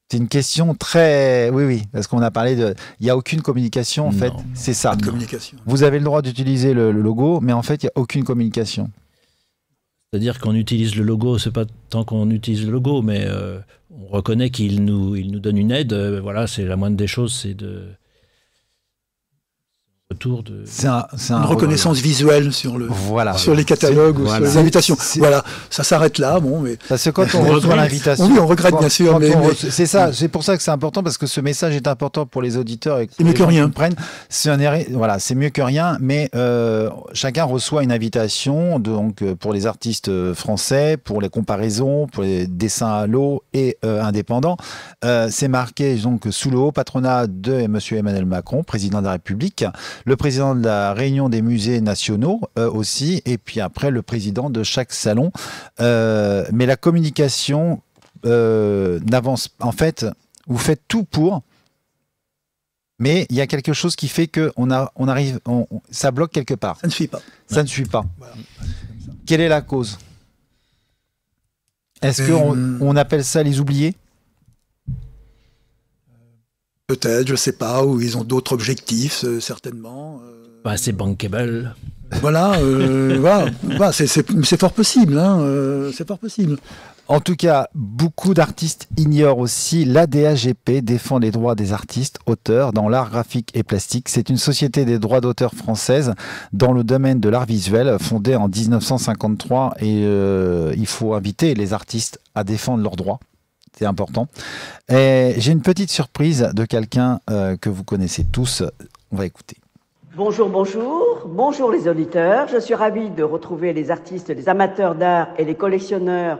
Speaker 1: C'est une question très... Oui, parce qu'on a parlé de... Il n'y a aucune communication, en fait. C'est ça.
Speaker 3: Pas de communication.
Speaker 1: Vous avez le droit d'utiliser le logo, mais en fait, il n'y a aucune communication.
Speaker 2: C'est-à-dire qu'on utilise le logo, c'est pas tant qu'on utilise le logo, mais on reconnaît qu'il nous donne une aide. Voilà, c'est la moindre des choses, c'est de... Retour de...
Speaker 1: C'est
Speaker 3: une reconnaissance visuelle sur les catalogues ou sur les invitations. Voilà, ça s'arrête là. Bon, mais...
Speaker 1: Parce que quand on reçoit l'invitation...
Speaker 3: Oui, on regrette bien sûr.
Speaker 1: C'est ça, c'est pour ça que c'est important, parce que ce message est important pour les auditeurs.
Speaker 3: C'est mieux que rien.
Speaker 1: Voilà, c'est mieux que rien, mais chacun reçoit une invitation donc, pour les artistes français, pour les comparaisons, pour les dessins à l'eau et indépendants. C'est marqué donc, sous le haut patronat de M. Emmanuel Macron, président de la République, le président de la Réunion des musées nationaux aussi, et puis après le président de chaque salon. Mais la communication n'avance... En fait, vous faites tout pour, mais il y a quelque chose qui fait que ça bloque quelque part.
Speaker 3: Ça ne suit pas.
Speaker 1: Ça ne suit pas. Voilà. Quelle est la cause? Est-ce qu'on appelle ça les oubliés?
Speaker 3: Peut-être, je ne sais pas, ou ils ont d'autres objectifs, certainement.
Speaker 2: C'est bankable.
Speaker 3: Voilà, c'est fort possible. C'est fort possible.
Speaker 1: En tout cas, beaucoup d'artistes ignorent aussi l'ADAGP, défend les droits des artistes, auteurs dans l'art graphique et plastique. C'est une société des droits d'auteur française dans le domaine de l'art visuel, fondée en 1953. Et il faut inviter les artistes à défendre leurs droits. C'est important. Et j'ai une petite surprise de quelqu'un que vous connaissez tous. On va écouter.
Speaker 5: Bonjour, bonjour. Bonjour les auditeurs. Je suis ravie de retrouver les artistes, les amateurs d'art et les collectionneurs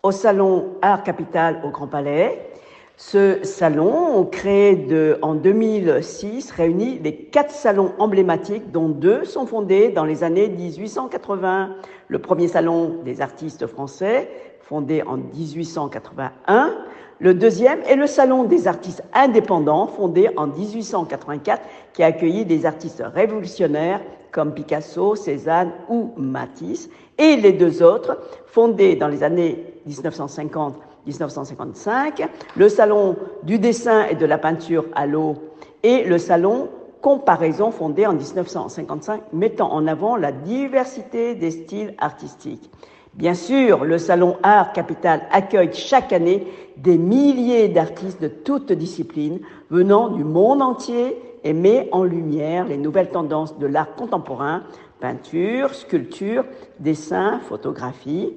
Speaker 5: au salon Art Capital au Grand Palais. Ce salon, créé en 2006, réunit les 4 salons emblématiques, dont 2 sont fondés dans les années 1880. Le premier salon des artistes français, fondé en 1881. Le deuxième est le Salon des artistes indépendants, fondé en 1884, qui a accueilli des artistes révolutionnaires comme Picasso, Cézanne ou Matisse. Et les 2 autres, fondés dans les années 1950-1955, le Salon du dessin et de la peinture à l'eau et le Salon Comparaison, fondé en 1955, mettant en avant la diversité des styles artistiques. Bien sûr, le Salon Art Capital accueille chaque année des milliers d'artistes de toutes disciplines venant du monde entier et met en lumière les nouvelles tendances de l'art contemporain, peinture, sculpture, dessin, photographie.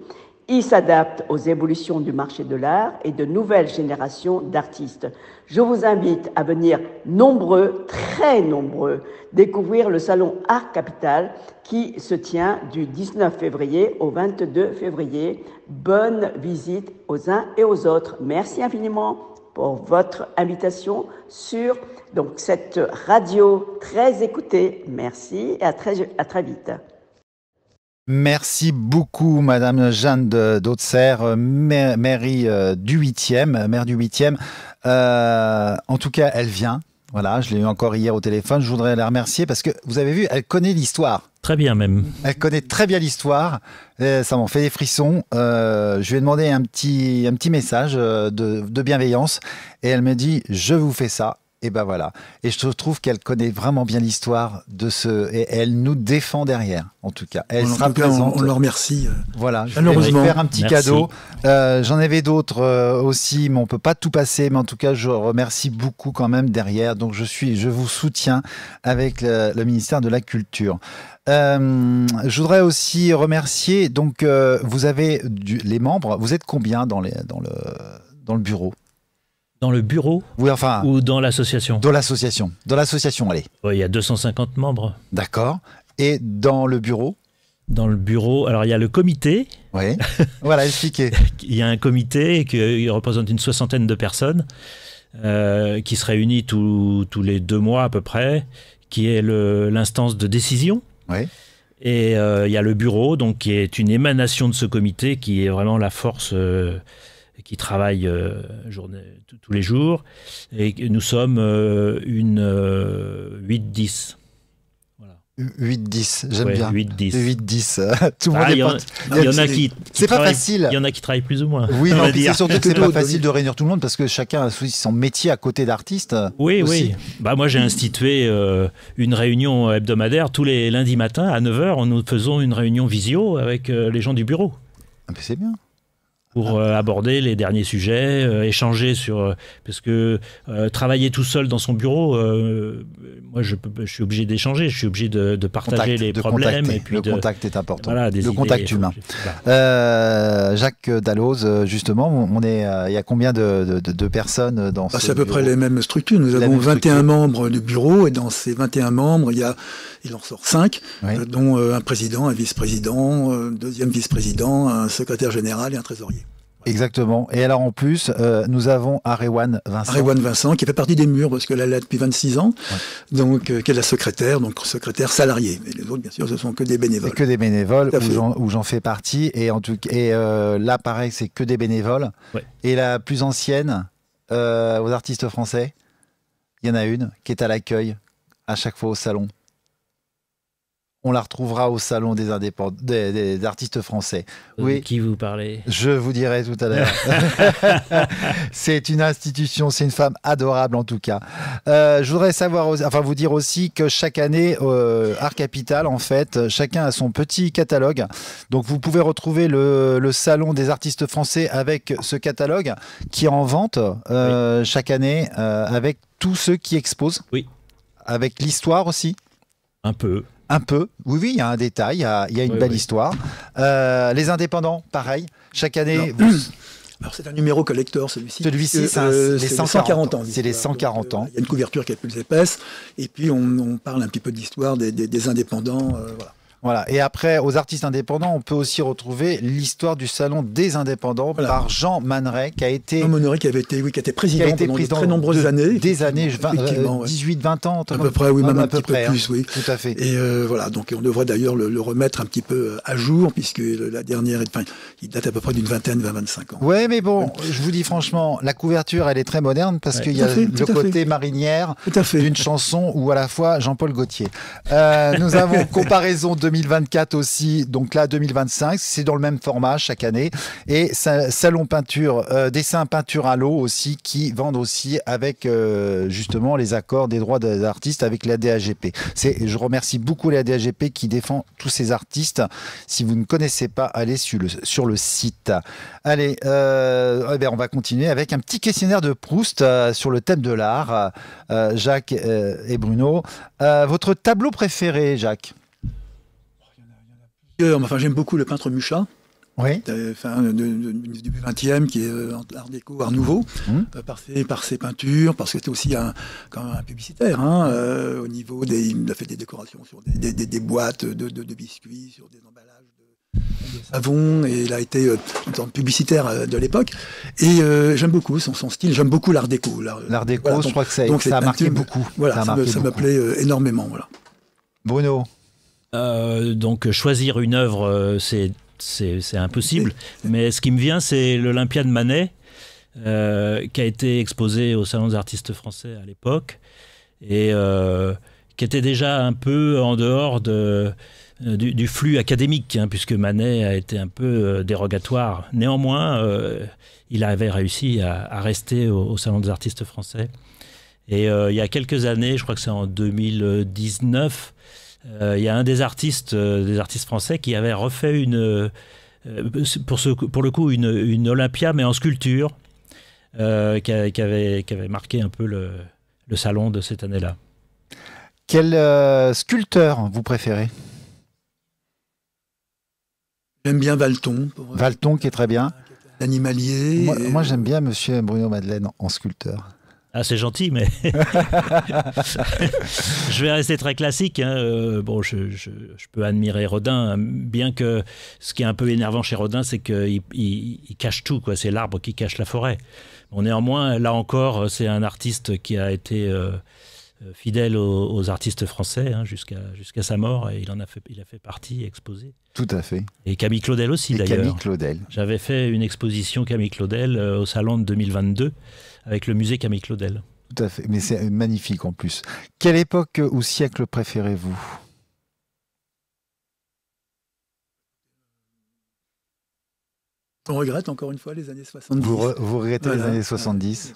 Speaker 5: Il s'adapte aux évolutions du marché de l'art et de nouvelles générations d'artistes. Je vous invite à venir nombreux, très nombreux, découvrir le Salon Art Capital qui se tient du 19 février au 22 février. Bonne visite aux uns et aux autres. Merci infiniment pour votre invitation sur cette radio très écoutée. Merci et à très vite.
Speaker 1: Merci beaucoup, Madame Jeanne d'Auxerre, maire du 8e. En tout cas, elle vient. Voilà, je l'ai eu encore hier au téléphone. Je voudrais la remercier parce que, vous avez vu, elle connaît l'histoire.
Speaker 2: Très bien même.
Speaker 1: Elle connaît très bien l'histoire. Ça m'en fait des frissons. Je lui ai demandé un petit message de bienveillance. Et elle me dit, je vous fais ça. Et ben voilà. Et je trouve qu'elle connaît vraiment bien l'histoire de et elle nous défend derrière, en tout cas. Elle sera présente.
Speaker 3: On le remercie.
Speaker 1: Voilà, je vais
Speaker 3: Chaleureusement.
Speaker 1: faire un petit cadeau. J'en avais d'autres aussi, mais on peut pas tout passer. Mais en tout cas, je remercie beaucoup quand même derrière. Donc je vous soutiens avec le ministère de la Culture. Je voudrais aussi remercier. Donc, vous avez les membres. Vous êtes combien dans le bureau?
Speaker 2: Dans le bureau?
Speaker 1: Oui, enfin.
Speaker 2: Ou dans l'association?
Speaker 1: Dans l'association. Dans l'association, allez.
Speaker 2: Il y a 250 membres.
Speaker 1: D'accord. Et dans le bureau?
Speaker 2: Dans le bureau, alors il y a le comité.
Speaker 1: Oui. Voilà, expliquez.
Speaker 2: Il y a un comité qui représente une 60aine de personnes qui se réunit tous les 2 mois à peu près, qui est l'instance de décision.
Speaker 1: Oui.
Speaker 2: Et il y a le bureau, donc qui est une émanation de ce comité, qui est vraiment la force qui travaille tous les jours. Et nous sommes 8-10.
Speaker 1: 8-10, j'aime bien.
Speaker 2: 8-10.
Speaker 1: 8-10. Tout le monde
Speaker 2: Il y en a qui
Speaker 1: c'est pas facile.
Speaker 2: Il y en a qui travaillent plus ou moins.
Speaker 1: Oui, non, c'est surtout que c'est pas facile de réunir tout le monde parce que chacun a son métier à côté d'artiste.
Speaker 2: Oui,
Speaker 1: aussi.
Speaker 2: Oui. Bah, moi, j'ai institué une réunion hebdomadaire tous les lundis matins à 9h. Nous faisons une réunion visio avec les gens du bureau.
Speaker 1: Ah, c'est bien.
Speaker 2: Pour aborder les derniers sujets, échanger sur... parce que travailler tout seul dans son bureau, moi je suis obligé d'échanger, je suis obligé de partager les problèmes. Et puis
Speaker 1: le contact est important,
Speaker 2: voilà,
Speaker 1: le contact humain. Jacques Dalloz, justement, il y a combien de personnes dans ce
Speaker 3: C'est à peu
Speaker 1: bureau?
Speaker 3: près les mêmes structures. Nous avons 21 membres du bureau et dans ces 21 membres, il en sort 5, dont un président, un vice-président, un deuxième vice-président, un secrétaire général et un trésorier.
Speaker 1: Exactement. Et alors en plus, nous avons Aréwan Vincent.
Speaker 3: Aréwan Vincent, qui fait partie des murs, parce qu'elle est là depuis 26 ans, donc qui est la secrétaire, donc secrétaire salariée. Et les autres, bien sûr, ce sont que des bénévoles.
Speaker 1: C'est que des bénévoles, où j'en fais partie. Et, là, pareil, c'est que des bénévoles.
Speaker 2: Ouais.
Speaker 1: Et la plus ancienne, aux artistes français, il y en a une qui est à l'accueil, à chaque fois au salon. On la retrouvera au salon des artistes français.
Speaker 2: Oui. Qui vous parlez?
Speaker 1: Je vous dirai tout à l'heure. C'est une institution, c'est une femme adorable en tout cas. Je voudrais vous dire aussi que chaque année, Art Capital, en fait, chacun a son petit catalogue. Donc vous pouvez retrouver le salon des artistes français avec ce catalogue qui est en vente chaque année avec tous ceux qui exposent.
Speaker 2: Oui.
Speaker 1: Avec l'histoire aussi.
Speaker 2: Un peu.
Speaker 1: Un peu, oui, il y a un détail, il y a une belle histoire. Les indépendants, pareil, chaque année...
Speaker 3: Alors c'est un numéro collector, celui-ci.
Speaker 1: Celui-ci, c'est les 140 ans. C'est les 140 ans.
Speaker 3: Il y a une couverture qui est plus épaisse, et puis on parle un petit peu de l'histoire des indépendants, voilà.
Speaker 1: Voilà. Et après, aux artistes indépendants, on peut aussi retrouver l'histoire du salon des indépendants par Jean Manneret, qui a été...
Speaker 3: Jean Manneret, qui a été président pendant de très nombreuses années.
Speaker 1: Des années, 18-20 ans.
Speaker 3: À peu près, oui, même un petit peu plus, oui.
Speaker 1: Tout à fait.
Speaker 3: Et voilà, donc on devrait d'ailleurs le remettre un petit peu à jour, puisque la dernière, il date à peu près d'une 20-25 ans.
Speaker 1: Oui, mais bon, je vous dis franchement, la couverture, elle est très moderne, parce qu'il y a le côté marinière d'une chanson ou à la fois Jean-Paul Gaultier. Nous avons comparaison 2024 aussi, donc là 2025, c'est dans le même format chaque année. Et salon peinture, dessin peinture à l'eau aussi, qui vendent aussi avec justement les accords des droits des artistes avec la DAGP. Je remercie beaucoup la DAGP qui défend tous ces artistes. Si vous ne connaissez pas, allez sur le site. Allez, on va continuer avec un petit questionnaire de Proust sur le thème de l'art. Jacques et Bruno. Votre tableau préféré, Jacques?
Speaker 3: Enfin, j'aime beaucoup le peintre Mucha.
Speaker 1: Oui.
Speaker 3: Du début 20e, qui est art déco, art nouveau, par ses peintures, parce que c'était aussi quand même un publicitaire, au niveau il a fait des décorations sur des boîtes de biscuits, sur des emballages de savon, et il a été publicitaire de l'époque. Et j'aime beaucoup son style, j'aime beaucoup l'art déco.
Speaker 1: L'art déco, voilà, je crois que ça a marqué beaucoup.
Speaker 3: Voilà, ça me plaît énormément. Voilà.
Speaker 1: Bruno?
Speaker 2: Donc choisir une œuvre, c'est impossible, mais ce qui me vient, c'est l'Olympia de Manet, qui a été exposé au Salon des artistes français à l'époque, et qui était déjà un peu en dehors du flux académique, puisque Manet a été un peu dérogatoire. Néanmoins, il avait réussi à rester au Salon des artistes français. Et il y a quelques années, je crois que c'est en 2019, il y a un des artistes français qui avait refait pour le coup une Olympia, mais en sculpture, qui avait marqué un peu le salon de cette année-là.
Speaker 1: Quel sculpteur vous préférez?
Speaker 3: J'aime bien Valton.
Speaker 1: Valton, qui est très bien.
Speaker 3: L'animalier.
Speaker 1: Moi j'aime bien Monsieur Bruno Madeleine en sculpteur.
Speaker 2: Ah, c'est gentil, mais je vais rester très classique. Hein. Bon, je peux admirer Rodin, hein, bien que ce qui est un peu énervant chez Rodin, c'est qu'il cache tout, quoi. C'est l'arbre qui cache la forêt. Bon, néanmoins, là encore, c'est un artiste qui a été fidèle aux artistes français, hein, jusqu'à sa mort, et il a fait partie, exposé.
Speaker 1: Tout à fait.
Speaker 2: Et Camille Claudel aussi, d'ailleurs.
Speaker 1: Camille Claudel.
Speaker 2: J'avais fait une exposition Camille Claudel au salon de 2022 avec le musée Camille Claudel.
Speaker 1: Tout à fait, mais c'est magnifique en plus. Quelle époque ou siècle préférez-vous?
Speaker 3: On regrette encore une fois les années 70.
Speaker 1: Vous regrettez les années 70?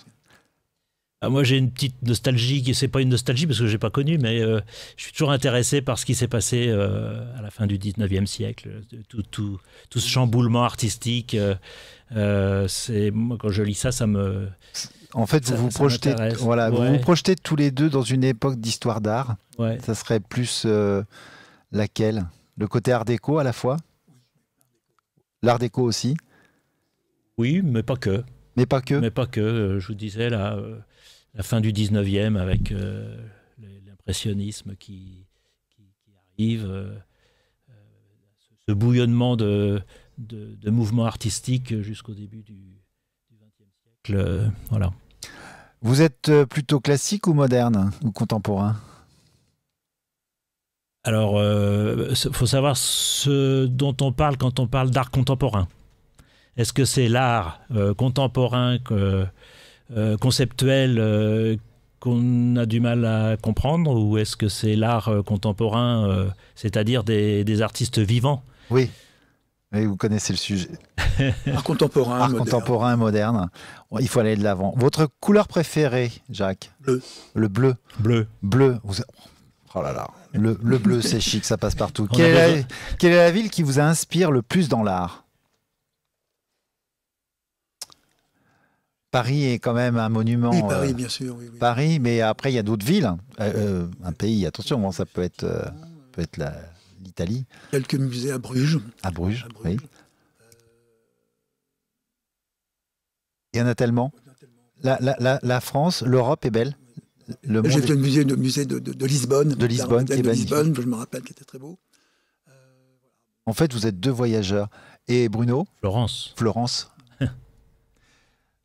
Speaker 2: Ah, moi, j'ai une petite nostalgie, c'est pas une nostalgie parce que j'ai pas connu, mais je suis toujours intéressé par ce qui s'est passé à la fin du 19e siècle, tout ce chamboulement artistique. Moi, quand je lis ça, ça me...
Speaker 1: En fait, vous vous projetez, voilà, vous vous projetez tous les deux dans une époque d'histoire d'art.
Speaker 2: Ouais.
Speaker 1: Ça serait plus laquelle? Le côté art déco à la fois? L'art déco aussi?
Speaker 2: Oui, mais pas que.
Speaker 1: Mais pas que.
Speaker 2: Mais pas que. Je vous disais, la fin du 19e avec l'impressionnisme qui arrive, ce bouillonnement de mouvements artistiques jusqu'au début du XXe siècle. Voilà.
Speaker 1: Vous êtes plutôt classique ou moderne ou contemporain?
Speaker 2: Alors, faut savoir ce dont on parle quand on parle d'art contemporain. Est-ce que c'est l'art contemporain, conceptuel, qu'on a du mal à comprendre, ou est-ce que c'est l'art contemporain, c'est-à-dire des artistes vivants?
Speaker 1: Oui. Oui, vous connaissez le sujet.
Speaker 3: Art contemporain,
Speaker 1: art
Speaker 3: moderne.
Speaker 1: Contemporain et moderne. Bon, il faut aller de l'avant. Votre couleur préférée, Jacques?
Speaker 3: Bleu.
Speaker 1: Le bleu.
Speaker 2: Bleu.
Speaker 1: Bleu. Oh là là. Le bleu, c'est chic, ça passe partout. Quelle est la ville qui vous inspire le plus dans l'art? Paris est quand même un monument.
Speaker 3: Oui, Paris, bien sûr. Oui.
Speaker 1: Paris, mais après, il y a d'autres villes. Un pays, attention, ça peut être l'Italie.
Speaker 3: Quelques musées à Bruges.
Speaker 1: À Bruges, oui. Il y en a tellement. La France, l'Europe est belle.
Speaker 3: J'ai fait le musée de Lisbonne.
Speaker 1: De Lisbonne, qui est magnifique.
Speaker 3: Je me rappelle, qui était très beau.
Speaker 1: En fait, vous êtes deux voyageurs. Et Bruno?
Speaker 2: Florence.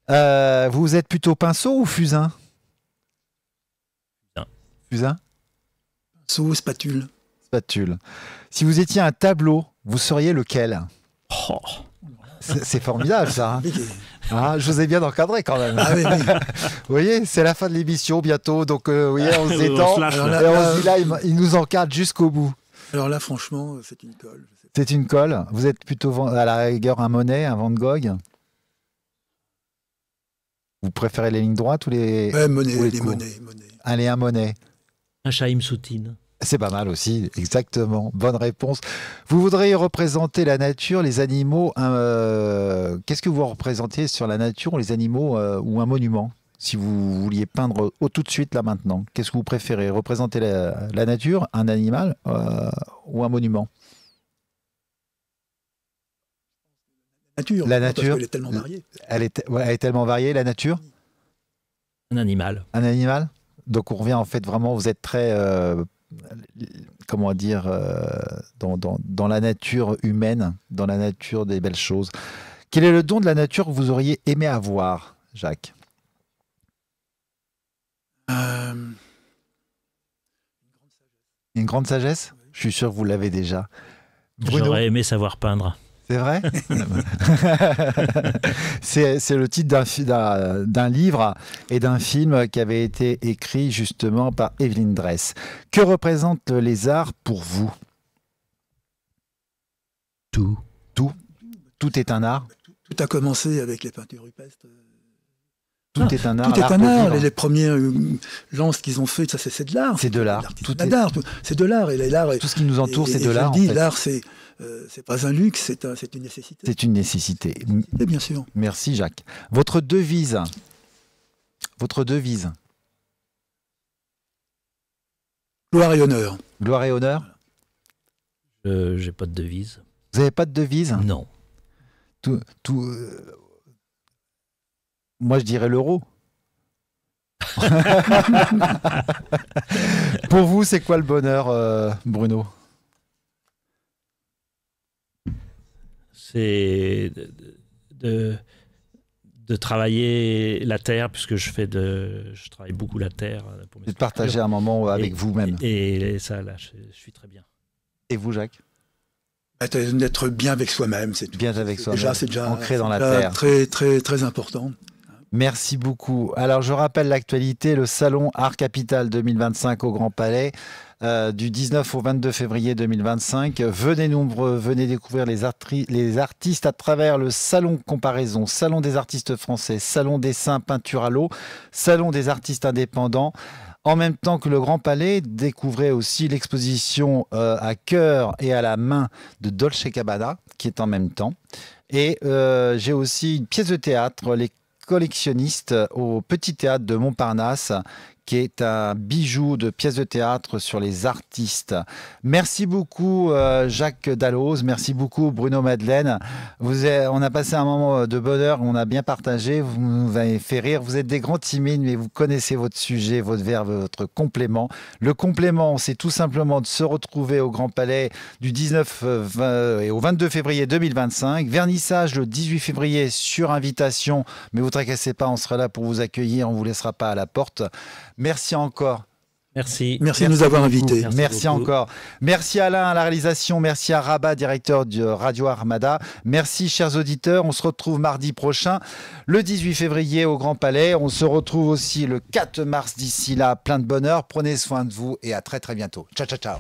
Speaker 1: Vous êtes plutôt pinceau ou fusain? Fusain.
Speaker 3: Pinceau, spatule.
Speaker 1: Spatule. Si vous étiez un tableau, vous seriez lequel?
Speaker 2: Oh.
Speaker 1: C'est formidable, ça. Hein. Ah, je vous ai bien encadré quand même.
Speaker 3: Ah, oui.
Speaker 1: Vous voyez, c'est la fin de l'émission bientôt, donc on se détend.
Speaker 2: On
Speaker 1: se dit là, il nous encadre jusqu'au bout.
Speaker 3: Alors là, franchement, c'est une colle.
Speaker 1: C'est une colle. Vous êtes plutôt à la rigueur un Monet, un Van Gogh? Vous préférez les lignes droites ou les...
Speaker 3: Ouais, Monet,
Speaker 1: ou
Speaker 3: les Monet.
Speaker 1: Allez, un Monet.
Speaker 2: Un Chaim Soutine.
Speaker 1: C'est pas mal aussi, exactement. Bonne réponse. Vous voudriez représenter la nature, les animaux. Qu'est-ce que vous représentez sur la nature, les animaux ou un monument? Si vous vouliez peindre tout de suite, là, maintenant, qu'est-ce que vous préférez? Représenter la nature, un animal ou un monument? La nature.
Speaker 3: Parce qu'elle est tellement variée.
Speaker 1: Elle est tellement variée, la nature.
Speaker 2: Un animal.
Speaker 1: Un animal. Donc on revient en fait vraiment, vous êtes très, comment dire, dans la nature humaine, dans la nature des belles choses. Quel est le don de la nature que vous auriez aimé avoir, Jacques? Une grande sagesse? Je suis sûr que vous l'avez déjà. Bruno?
Speaker 2: J'aurais aimé savoir peindre.
Speaker 1: C'est vrai? C'est le titre d'un livre et d'un film qui avait été écrit justement par Evelyne Dress. Que représentent les arts pour vous?
Speaker 2: Tout.
Speaker 1: Tout est un art?
Speaker 3: Tout a commencé avec les peintures rupestres.
Speaker 1: Tout est un art.
Speaker 3: Tout est
Speaker 1: l'art
Speaker 3: un
Speaker 1: peut
Speaker 3: art.
Speaker 1: vivre.
Speaker 3: Les premiers lances qu'ils ont fait, ça c'est de l'art.
Speaker 1: C'est de l'art.
Speaker 3: Tout est d'art. C'est de l'art. Et l'art.
Speaker 1: Tout ce qui nous entoure, c'est de
Speaker 3: je
Speaker 1: l'art.
Speaker 3: le dis,
Speaker 1: en fait.
Speaker 3: l'art, c'est pas un luxe, c'est une nécessité.
Speaker 1: C'est une nécessité.
Speaker 3: Et bien sûr.
Speaker 1: Merci Jacques. Votre devise. Votre devise.
Speaker 3: Gloire et honneur.
Speaker 1: Gloire et honneur.
Speaker 2: J'ai pas de devise.
Speaker 1: Vous n'avez pas de devise?
Speaker 2: Non.
Speaker 1: Moi, je dirais l'euro. Pour vous, c'est quoi le bonheur, Bruno?
Speaker 2: C'est de travailler la terre, puisque je travaille beaucoup la terre. Pour mes
Speaker 1: C'est de partager
Speaker 2: structures.
Speaker 1: un moment avec vous-même.
Speaker 2: Et ça, là, je suis très bien.
Speaker 1: Et vous, Jacques?
Speaker 3: D'être bien avec soi-même, c'est tout.
Speaker 1: Bien avec soi-même,
Speaker 3: C'est déjà
Speaker 1: ancré dans la
Speaker 3: déjà
Speaker 1: terre.
Speaker 3: Très, très, très important.
Speaker 1: Merci beaucoup. Alors, je rappelle l'actualité, le Salon Art Capital 2025 au Grand Palais, du 19 au 22 février 2025. Venez nombreux, venez découvrir les artistes à travers le Salon Comparaison, Salon des artistes français, Salon dessin, peinture à l'eau, Salon des artistes indépendants. En même temps que le Grand Palais, découvrez aussi l'exposition à cœur et à la main de Dolce Gabbana, qui est en même temps. Et j'ai aussi une pièce de théâtre, Les collectionnistes, au Petit Théâtre de Montparnasse, qui est un bijou de pièces de théâtre sur les artistes. Merci beaucoup Jacques Dalloz, merci beaucoup Bruno Madeleine. On a passé un moment de bonheur, on a bien partagé, vous nous avez fait rire. Vous êtes des grands timides, mais vous connaissez votre sujet, votre verbe, votre complément. Le complément, c'est tout simplement de se retrouver au Grand Palais du 19 et au 22 février 2025. Vernissage le 18 février sur invitation, mais vous ne tracassez pas, on sera là pour vous accueillir, on ne vous laissera pas à la porte. Merci encore.
Speaker 2: Merci.
Speaker 3: Merci de nous avoir invités.
Speaker 1: Merci encore. Merci Alain à la réalisation. Merci à Rabat, directeur de Radio Armada. Merci chers auditeurs. On se retrouve mardi prochain, le 18 février au Grand Palais. On se retrouve aussi le 4 mars. D'ici là, plein de bonheur. Prenez soin de vous et à très très bientôt. Ciao, ciao, ciao.